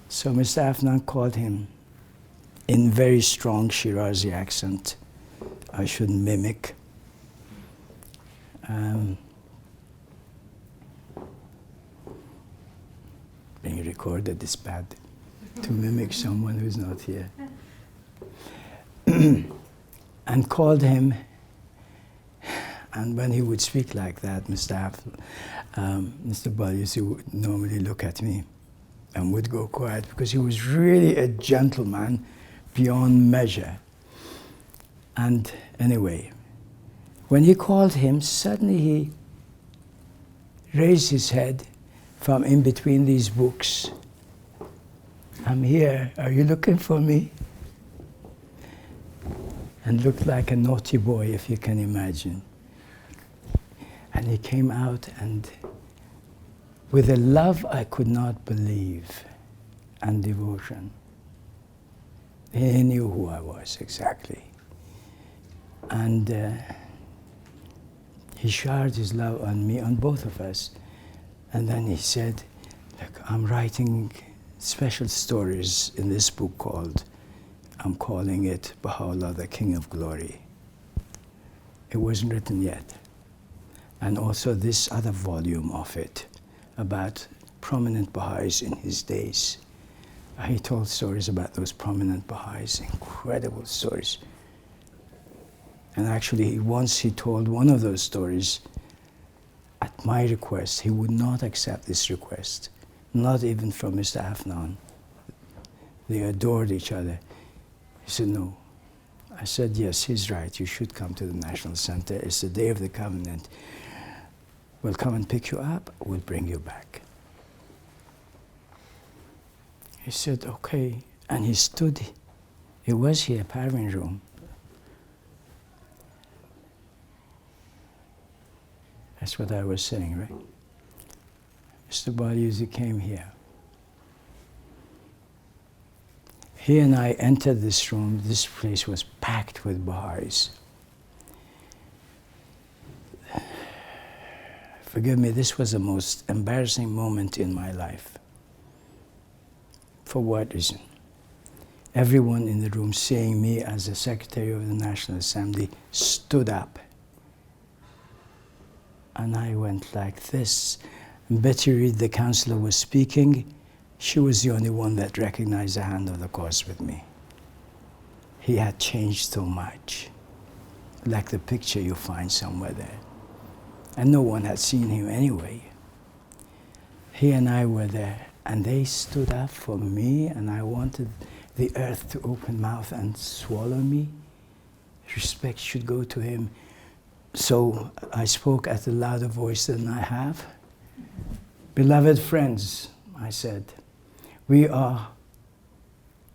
So Mr. Afnan called him in very strong Shirazi accent. I shouldn't mimic. Being recorded is bad to mimic someone who's not here. And called him, and when he would speak like that, Mr. Balyuzi would normally look at me and would go quiet because he was really a gentleman beyond measure. And anyway, when he called him, suddenly he raised his head from in between these books. I'm here, are you looking for me? And looked like a naughty boy, if you can imagine. And he came out and with a love I could not believe and devotion. He knew who I was exactly. And he showered his love on me, on both of us. And then he said, look, I'm writing special stories in this book called, I'm calling it Baha'u'llah, the King of Glory. It wasn't written yet. And also this other volume of it about prominent Baha'is in his days. He told stories about those prominent Baha'is, incredible stories. And actually, once he told one of those stories, at my request, he would not accept this request, not even from Mr. Afnan. They adored each other. He said, no. I said, yes, he's right, you should come to the National Center. It's the Day of the Covenant. We'll come and pick you up, we'll bring you back. He said, okay. And he stood, it was here, Parvin room. That's what I was saying, right? Mr. Bahá'í came here. He and I entered this room. This place was packed with Baha'is. Forgive me, this was the most embarrassing moment in my life. For what reason? Everyone in the room, seeing me as the Secretary of the National Assembly, stood up. And I went like this. And Betty Reed, the councillor, was speaking. She was the only one that recognized the hand of the cause with me. He had changed so much, like the picture you find somewhere there. And no one had seen him anyway. He and I were there, and they stood up for me, and I wanted the earth to open mouth and swallow me. Respect should go to him. So I spoke at a louder voice than I have. Beloved friends, I said, we are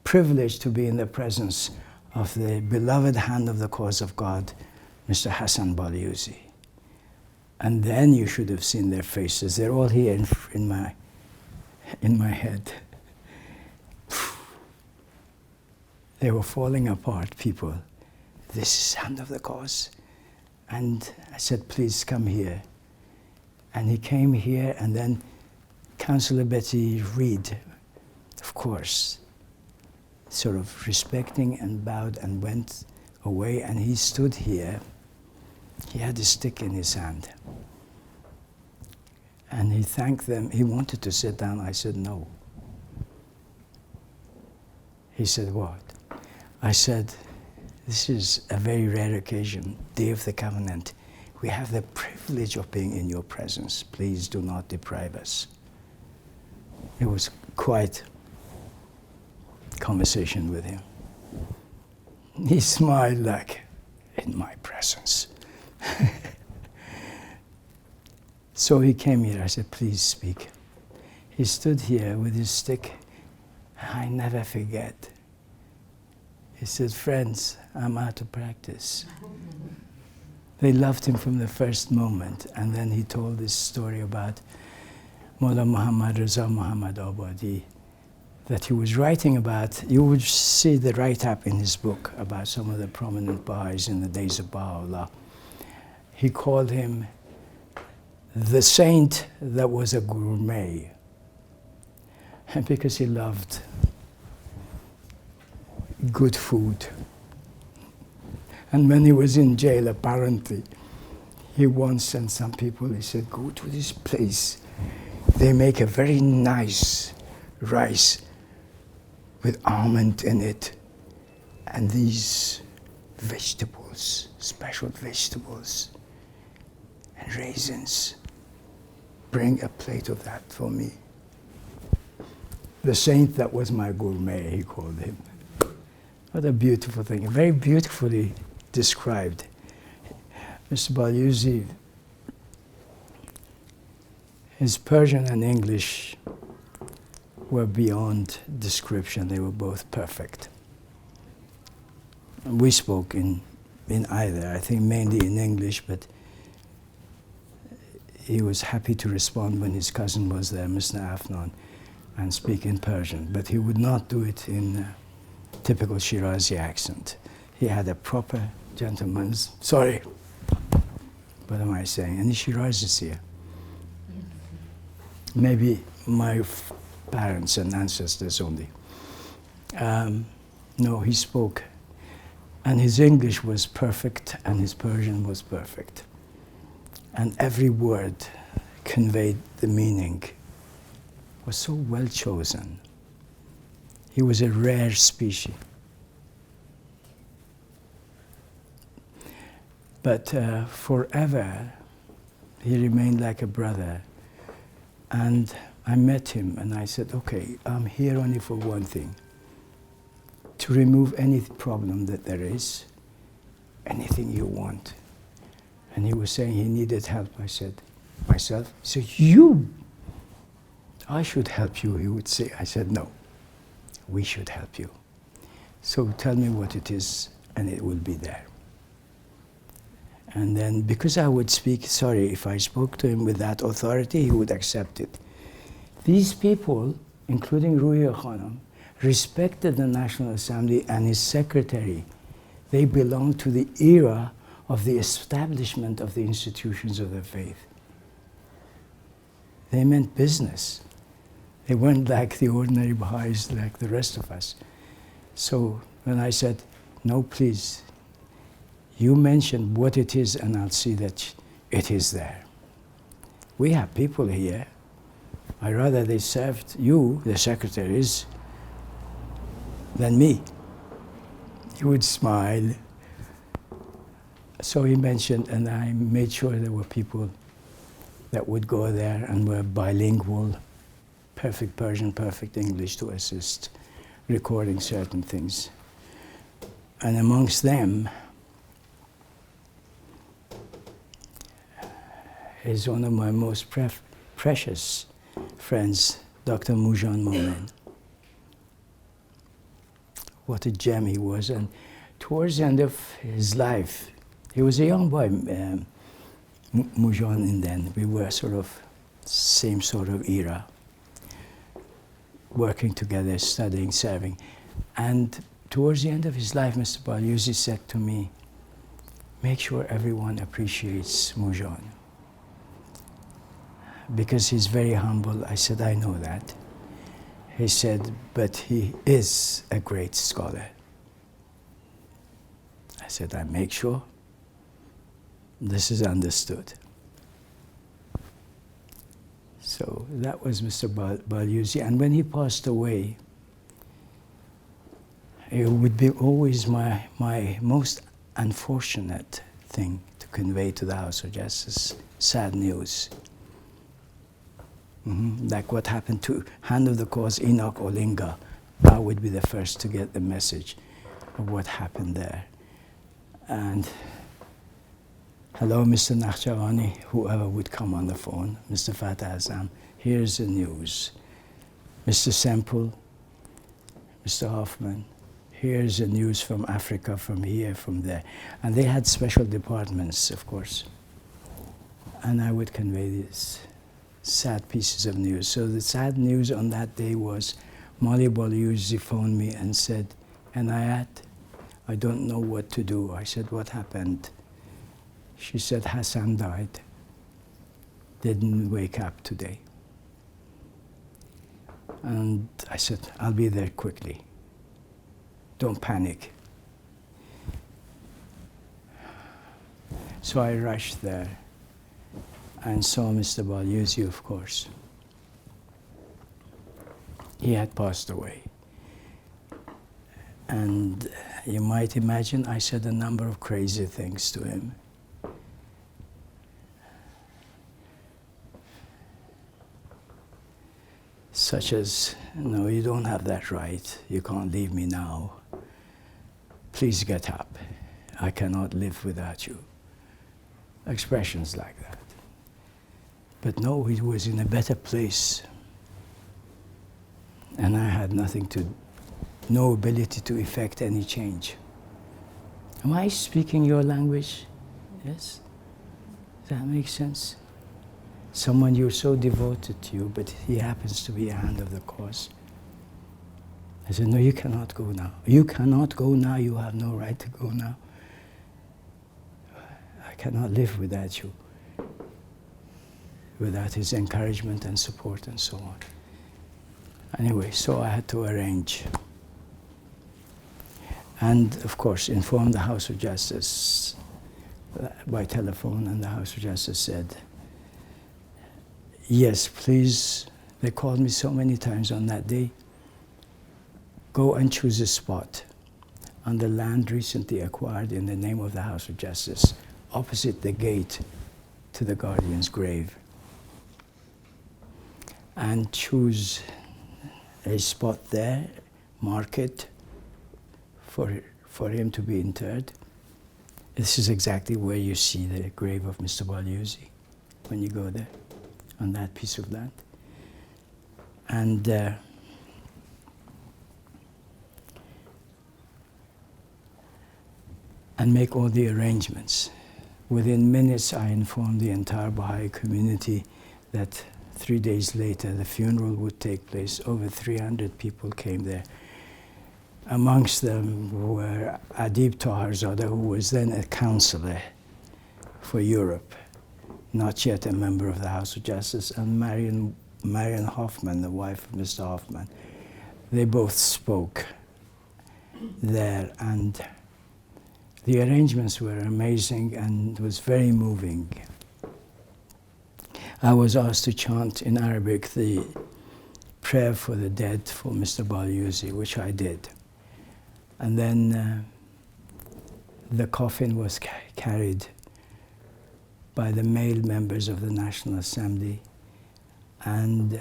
privileged to be in the presence of the beloved hand of the cause of God, Mr. Hassan Bahá'í. And then you should have seen their faces. They're all here in my head. They were falling apart, people. This is hand of the cause. And I said, please come here. And he came here, and then Councillor Betty Reed, of course, sort of respecting and bowed and went away, and he stood here. He had a stick in his hand. And he thanked them. He wanted to sit down. I said, no. He said, what? I said, this is a very rare occasion, Day of the Covenant. We have the privilege of being in your presence. Please do not deprive us. It was quite a conversation with him. He smiled like, in my presence. So he came here. I said, please speak. He stood here with his stick. I never forget. He said, friends, I'm out of practice. They loved him from the first moment. And then he told this story about Mullah Muhammad Raza Muhammad Abadi that he was writing about. You would see the write-up in his book about some of the prominent Baha'is in the days of Baha'u'llah. He called him the saint that was a gourmet. And because he loved good food. And when he was in jail, apparently, he once sent some people, he said, go to this place. They make a very nice rice with almond in it. And these vegetables, special vegetables, and raisins. Bring a plate of that for me. The saint that was my gourmet, he called him. What a beautiful thing, very beautifully described. Mr. Bahá'í, his Persian and English were beyond description. They were both perfect. We spoke in either, I think mainly in English, but he was happy to respond when his cousin was there, Mr. Afnan, and speak in Persian. But he would not do it in typical Shirazi accent. He had a proper gentleman's, sorry, what am I saying? Any Shirazis here? Maybe my parents and ancestors only. No, he spoke. And his English was perfect, and his Persian was perfect. And every word conveyed the meaning. Was so well chosen. He was a rare species. But forever, he remained like a brother. And I met him, and I said, okay, I'm here only for one thing. To remove any problem that there is, anything you want. And he was saying he needed help. I said, myself? He said, you? I should help you, he would say. I said, no, we should help you. So tell me what it is, and it will be there. And then, because I would speak, sorry, if I spoke to him with that authority, he would accept it. These people, including Ruhiya Khanum, respected the National Assembly and its secretary. They belonged to the era of the establishment of the institutions of the faith. They meant business. They weren't like the ordinary Baha'is, like the rest of us. So when I said, no, please, you mention what it is and I'll see that it is there. We have people here. I'd rather they served you, the secretaries, than me. He would smile. So he mentioned, and I made sure there were people that would go there and were bilingual, perfect Persian, perfect English to assist recording certain things. And amongst them is one of my most precious friends, Dr. Mujan Momen. What a gem he was. And towards the end of his life, he was a young boy, Mujan, and then we were sort of same sort of era, working together, studying, serving. And towards the end of his life, Mr. Balyuzi said to me, make sure everyone appreciates Mujan, because he's very humble. I said, I know that. He said, but he is a great scholar. I said, I make sure this is understood. So that was Mr. Balyuzi. And when he passed away, it would be always my most unfortunate thing to convey to the House of Justice, sad news. Like what happened to Hand of the Cause Enoch Olinga. I would be the first to get the message of what happened there. And hello, Mr. Nakhjawani, whoever would come on the phone, Mr. Fatah Azam, here's the news. Mr. Semple, Mr. Hoffman, here's the news from Africa, from here, from there. And they had special departments, of course. And I would convey these sad pieces of news. So the sad news on that day was Mali Balyuzi phoned me and said, Enayat, I don't know what to do. I said, what happened? She said, Hassan died. Didn't wake up today. And I said, I'll be there quickly. Don't panic. So I rushed there and saw Mr. Balyuzi, of course. He had passed away. And you might imagine I said a number of crazy things to him. Such as, no, you don't have that right. You can't leave me now. Please get up. I cannot live without you. Expressions like that. But no, he was in a better place. And I had no ability to effect any change. Am I speaking your language? Yes? Does that make sense? Someone you're so devoted to, but he happens to be a hand of the cause. I said, no, you cannot go now. You cannot go now. You have no right to go now. I cannot live without you, without his encouragement and support and so on. Anyway, so I had to arrange. And of course, inform the House of Justice by telephone, and the House of Justice said, yes, please. They called me so many times on that day. Go and choose a spot on the land recently acquired in the name of the House of Justice, opposite the gate to the guardian's grave. And choose a spot there, mark it for him to be interred. This is exactly where you see the grave of Mr. Balyuzi when you go there, on that piece of land. And make all the arrangements. Within minutes, I informed the entire Baha'i community that 3 days later, the funeral would take place. Over 300 people came there. Amongst them were Adib Taharzadeh, who was then a counselor for Europe, not yet a member of the House of Justice, and Marian Hoffman, the wife of Mr. Hoffman. They both spoke there, and the arrangements were amazing and it was very moving. I was asked to chant in Arabic the prayer for the dead for Mr. Bahá'í, which I did. And then the coffin was carried by the male members of the National Assembly, and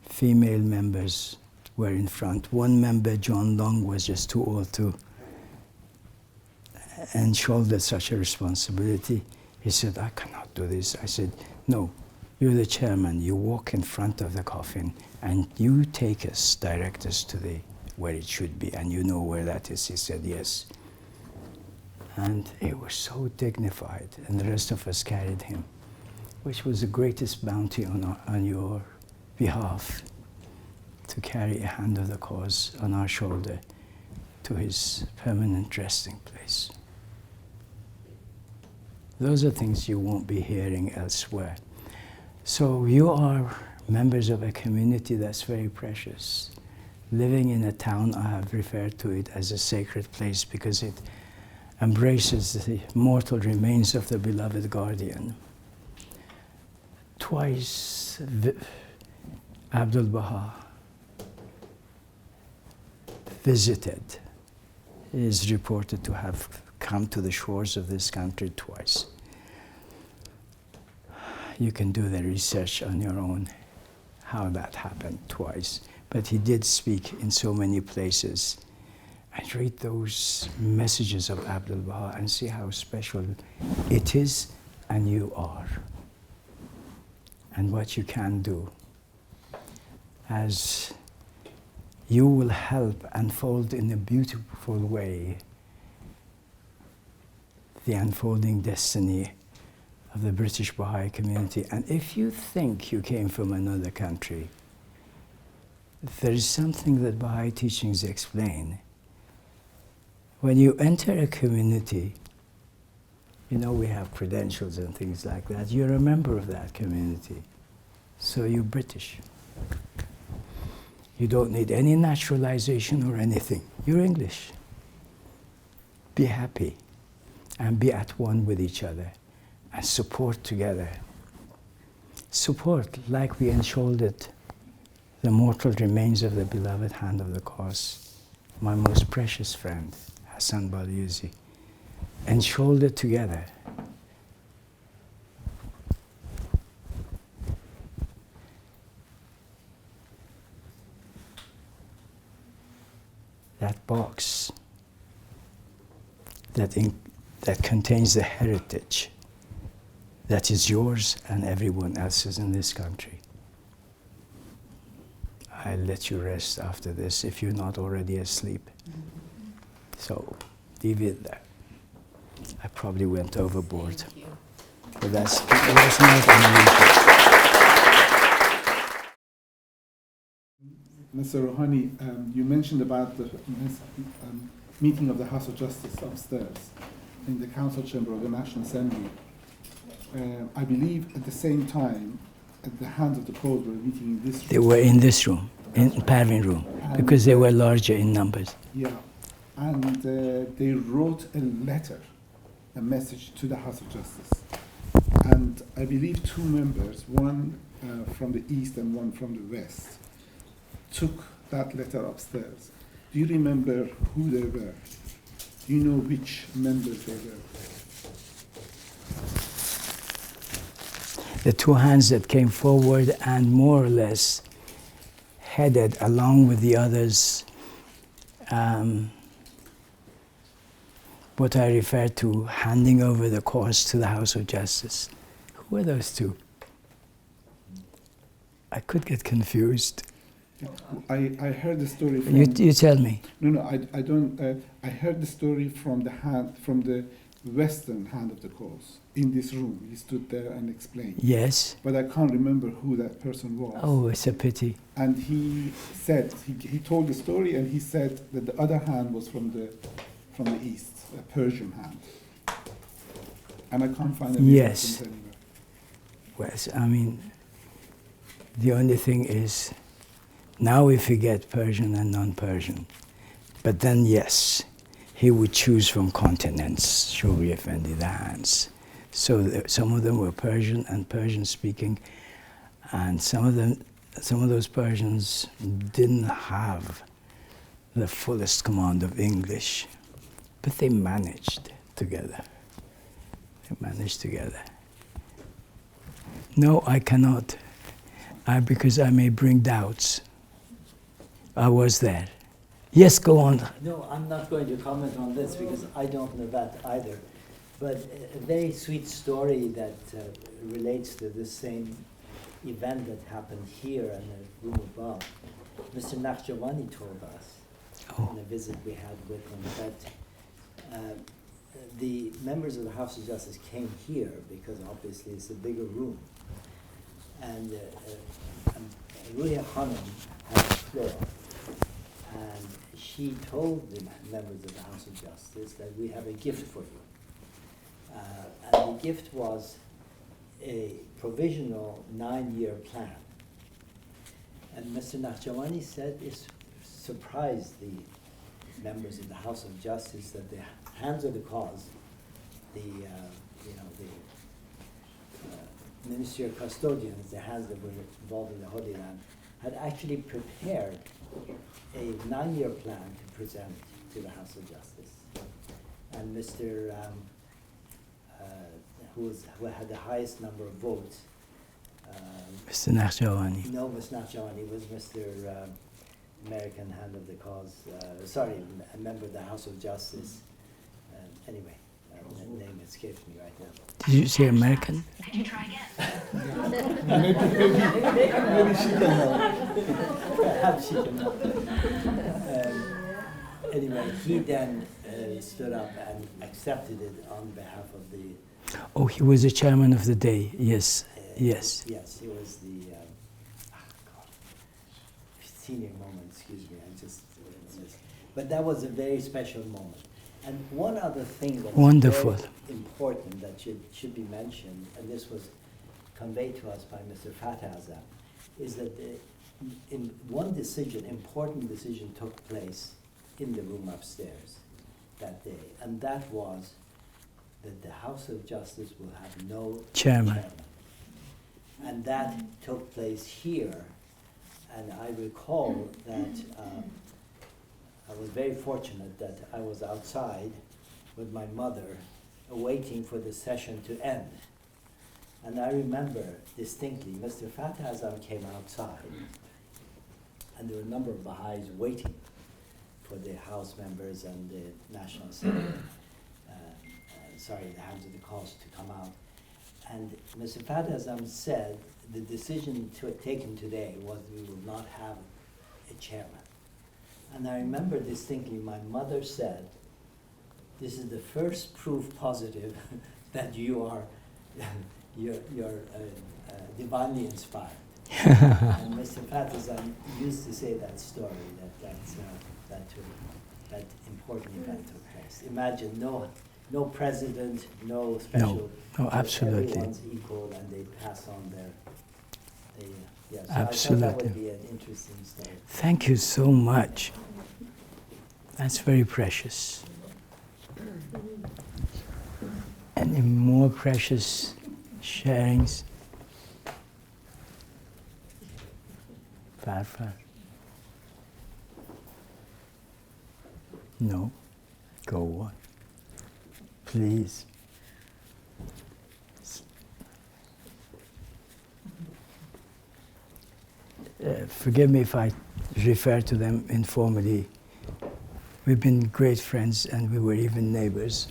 female members were in front. One member, John Long, was just too old to and shouldered such a responsibility. He said, I cannot do this. I said, no, you're the chairman. You walk in front of the coffin and you take us, direct us to where it should be, and you know where that is. He said, yes. And he was so dignified, and the rest of us carried him, which was the greatest bounty on your behalf, to carry a hand of the cause on our shoulder to his permanent resting place. Those are things you won't be hearing elsewhere. So you are members of a community that's very precious. Living in a town, I have referred to it as a sacred place because it embraces the mortal remains of the beloved guardian. Twice Abdul Baha visited. He is reported to have come to the shores of this country twice. You can do the research on your own, how that happened twice. But he did speak in so many places. And read those messages of Abdul Baha and see how special it is and you are. And what you can do. As you will help unfold in a beautiful way the unfolding destiny of the British Baha'i community. And if you think you came from another country, there is something that Baha'i teachings explain. When you enter a community, you know we have credentials and things like that. You're a member of that community, so you're British. You don't need any naturalization or anything. You're English. Be happy and be at one with each other and support together. Support like we enshouldered the mortal remains of the beloved hand of the cause, my most precious friend, Hassan Bahá'í, enshouldered together. That box that contains the heritage that is yours and everyone else's in this country. I'll let you rest after this if you're not already asleep. So leave it there. I probably went overboard. But that's not unusual. Mr. Rawhani, you mentioned about the meeting of the House of Justice upstairs in the Council Chamber of the National Assembly. I believe at the same time, the hands of the cause were meeting in this room. They were in this room, in Parvin room, because they were larger in numbers. Yeah, and they wrote a letter, a message to the House of Justice. And I believe two members, one from the East and one from the West, took that letter upstairs. Do you remember who they were? Do you know which members they were? The two hands that came forward and more or less headed along with the others what I refer to handing over the cause to the House of Justice. Who were those two? I could get confused. I heard the story from... You tell me. No, I don't. I heard the story from the Western hand of the cause in this room. He stood there and explained. Yes. But I can't remember who that person was. Oh, it's a pity. And he said, he told the story, and he said that the other hand was from the east, a Persian hand. And I can't find any Yes. reference anywhere. Well, I mean, the only thing is, now we forget Persian and non-Persian. But then, yes, he would choose from continents, Shoghi Effendi, the hands. So some of them were Persian and Persian-speaking, and some of those Persians didn't have the fullest command of English, but they managed together. They managed together. No, I cannot, because I may bring doubts. I was there. Yes, go on. No, I'm not going to comment on this because I don't know that either. But a very sweet story that relates to the same event that happened here in the room above. Mr. Nakhjawani told us in a visit we had with him that the members of the House of Justice came here because obviously it's a bigger room. And Ruya Hanum had the floor. And she told the members of the House of Justice that we have a gift for you. And the gift was a provisional 9-year plan. And Mr. Nakhjawani said it surprised the members of the House of Justice that the hands of the cause, the ministerial custodians, the hands that were involved in the Holy Land, had actually prepared a 9-year plan to present to the House of Justice. And Mr. Who had the highest number of votes. Mr. Nakhjawani. No, Mr. Nakhjawani. It was Mr. American hand of the cause. A member of the House of Justice. Anyway, the name escapes me right now. Did you say American? Could you try again? Maybe she can help. Perhaps she can help. Anyway, he then stood up and accepted it on behalf of the. Oh, he was the chairman of the day. Yes, yes. Yes, he was the senior moment. Excuse me, I just. But that was a very special moment. And one other thing that's wonderful, very important that should be mentioned, and this was conveyed to us by Mr. Fatah Azam, is that in one decision, important decision took place in the room upstairs that day, and that was that the House of Justice will have no chairman. And that took place here, and I recall that I was very fortunate that I was outside with my mother waiting for the session to end. And I remember distinctly, Mr. Fatah Azam came outside, and there were a number of Baha'is waiting for the House members and the National Assembly, the hands of the cause to come out. And Mr. Fatah Azam said the decision taken today was we will not have a chairman. And I remember distinctly my mother said, this is the first proof positive that you are you're divinely inspired. And Mr. Patterson used to say that story, that important event took place. Imagine no president, no special. No, absolutely. Everyone's equal, and they pass on their. So absolutely. I thought that would be an interesting story. Thank you so much. That's very precious. Any more precious sharings? Farfar? No? Go on. Please. Forgive me if I refer to them informally. We've been great friends and we were even neighbors.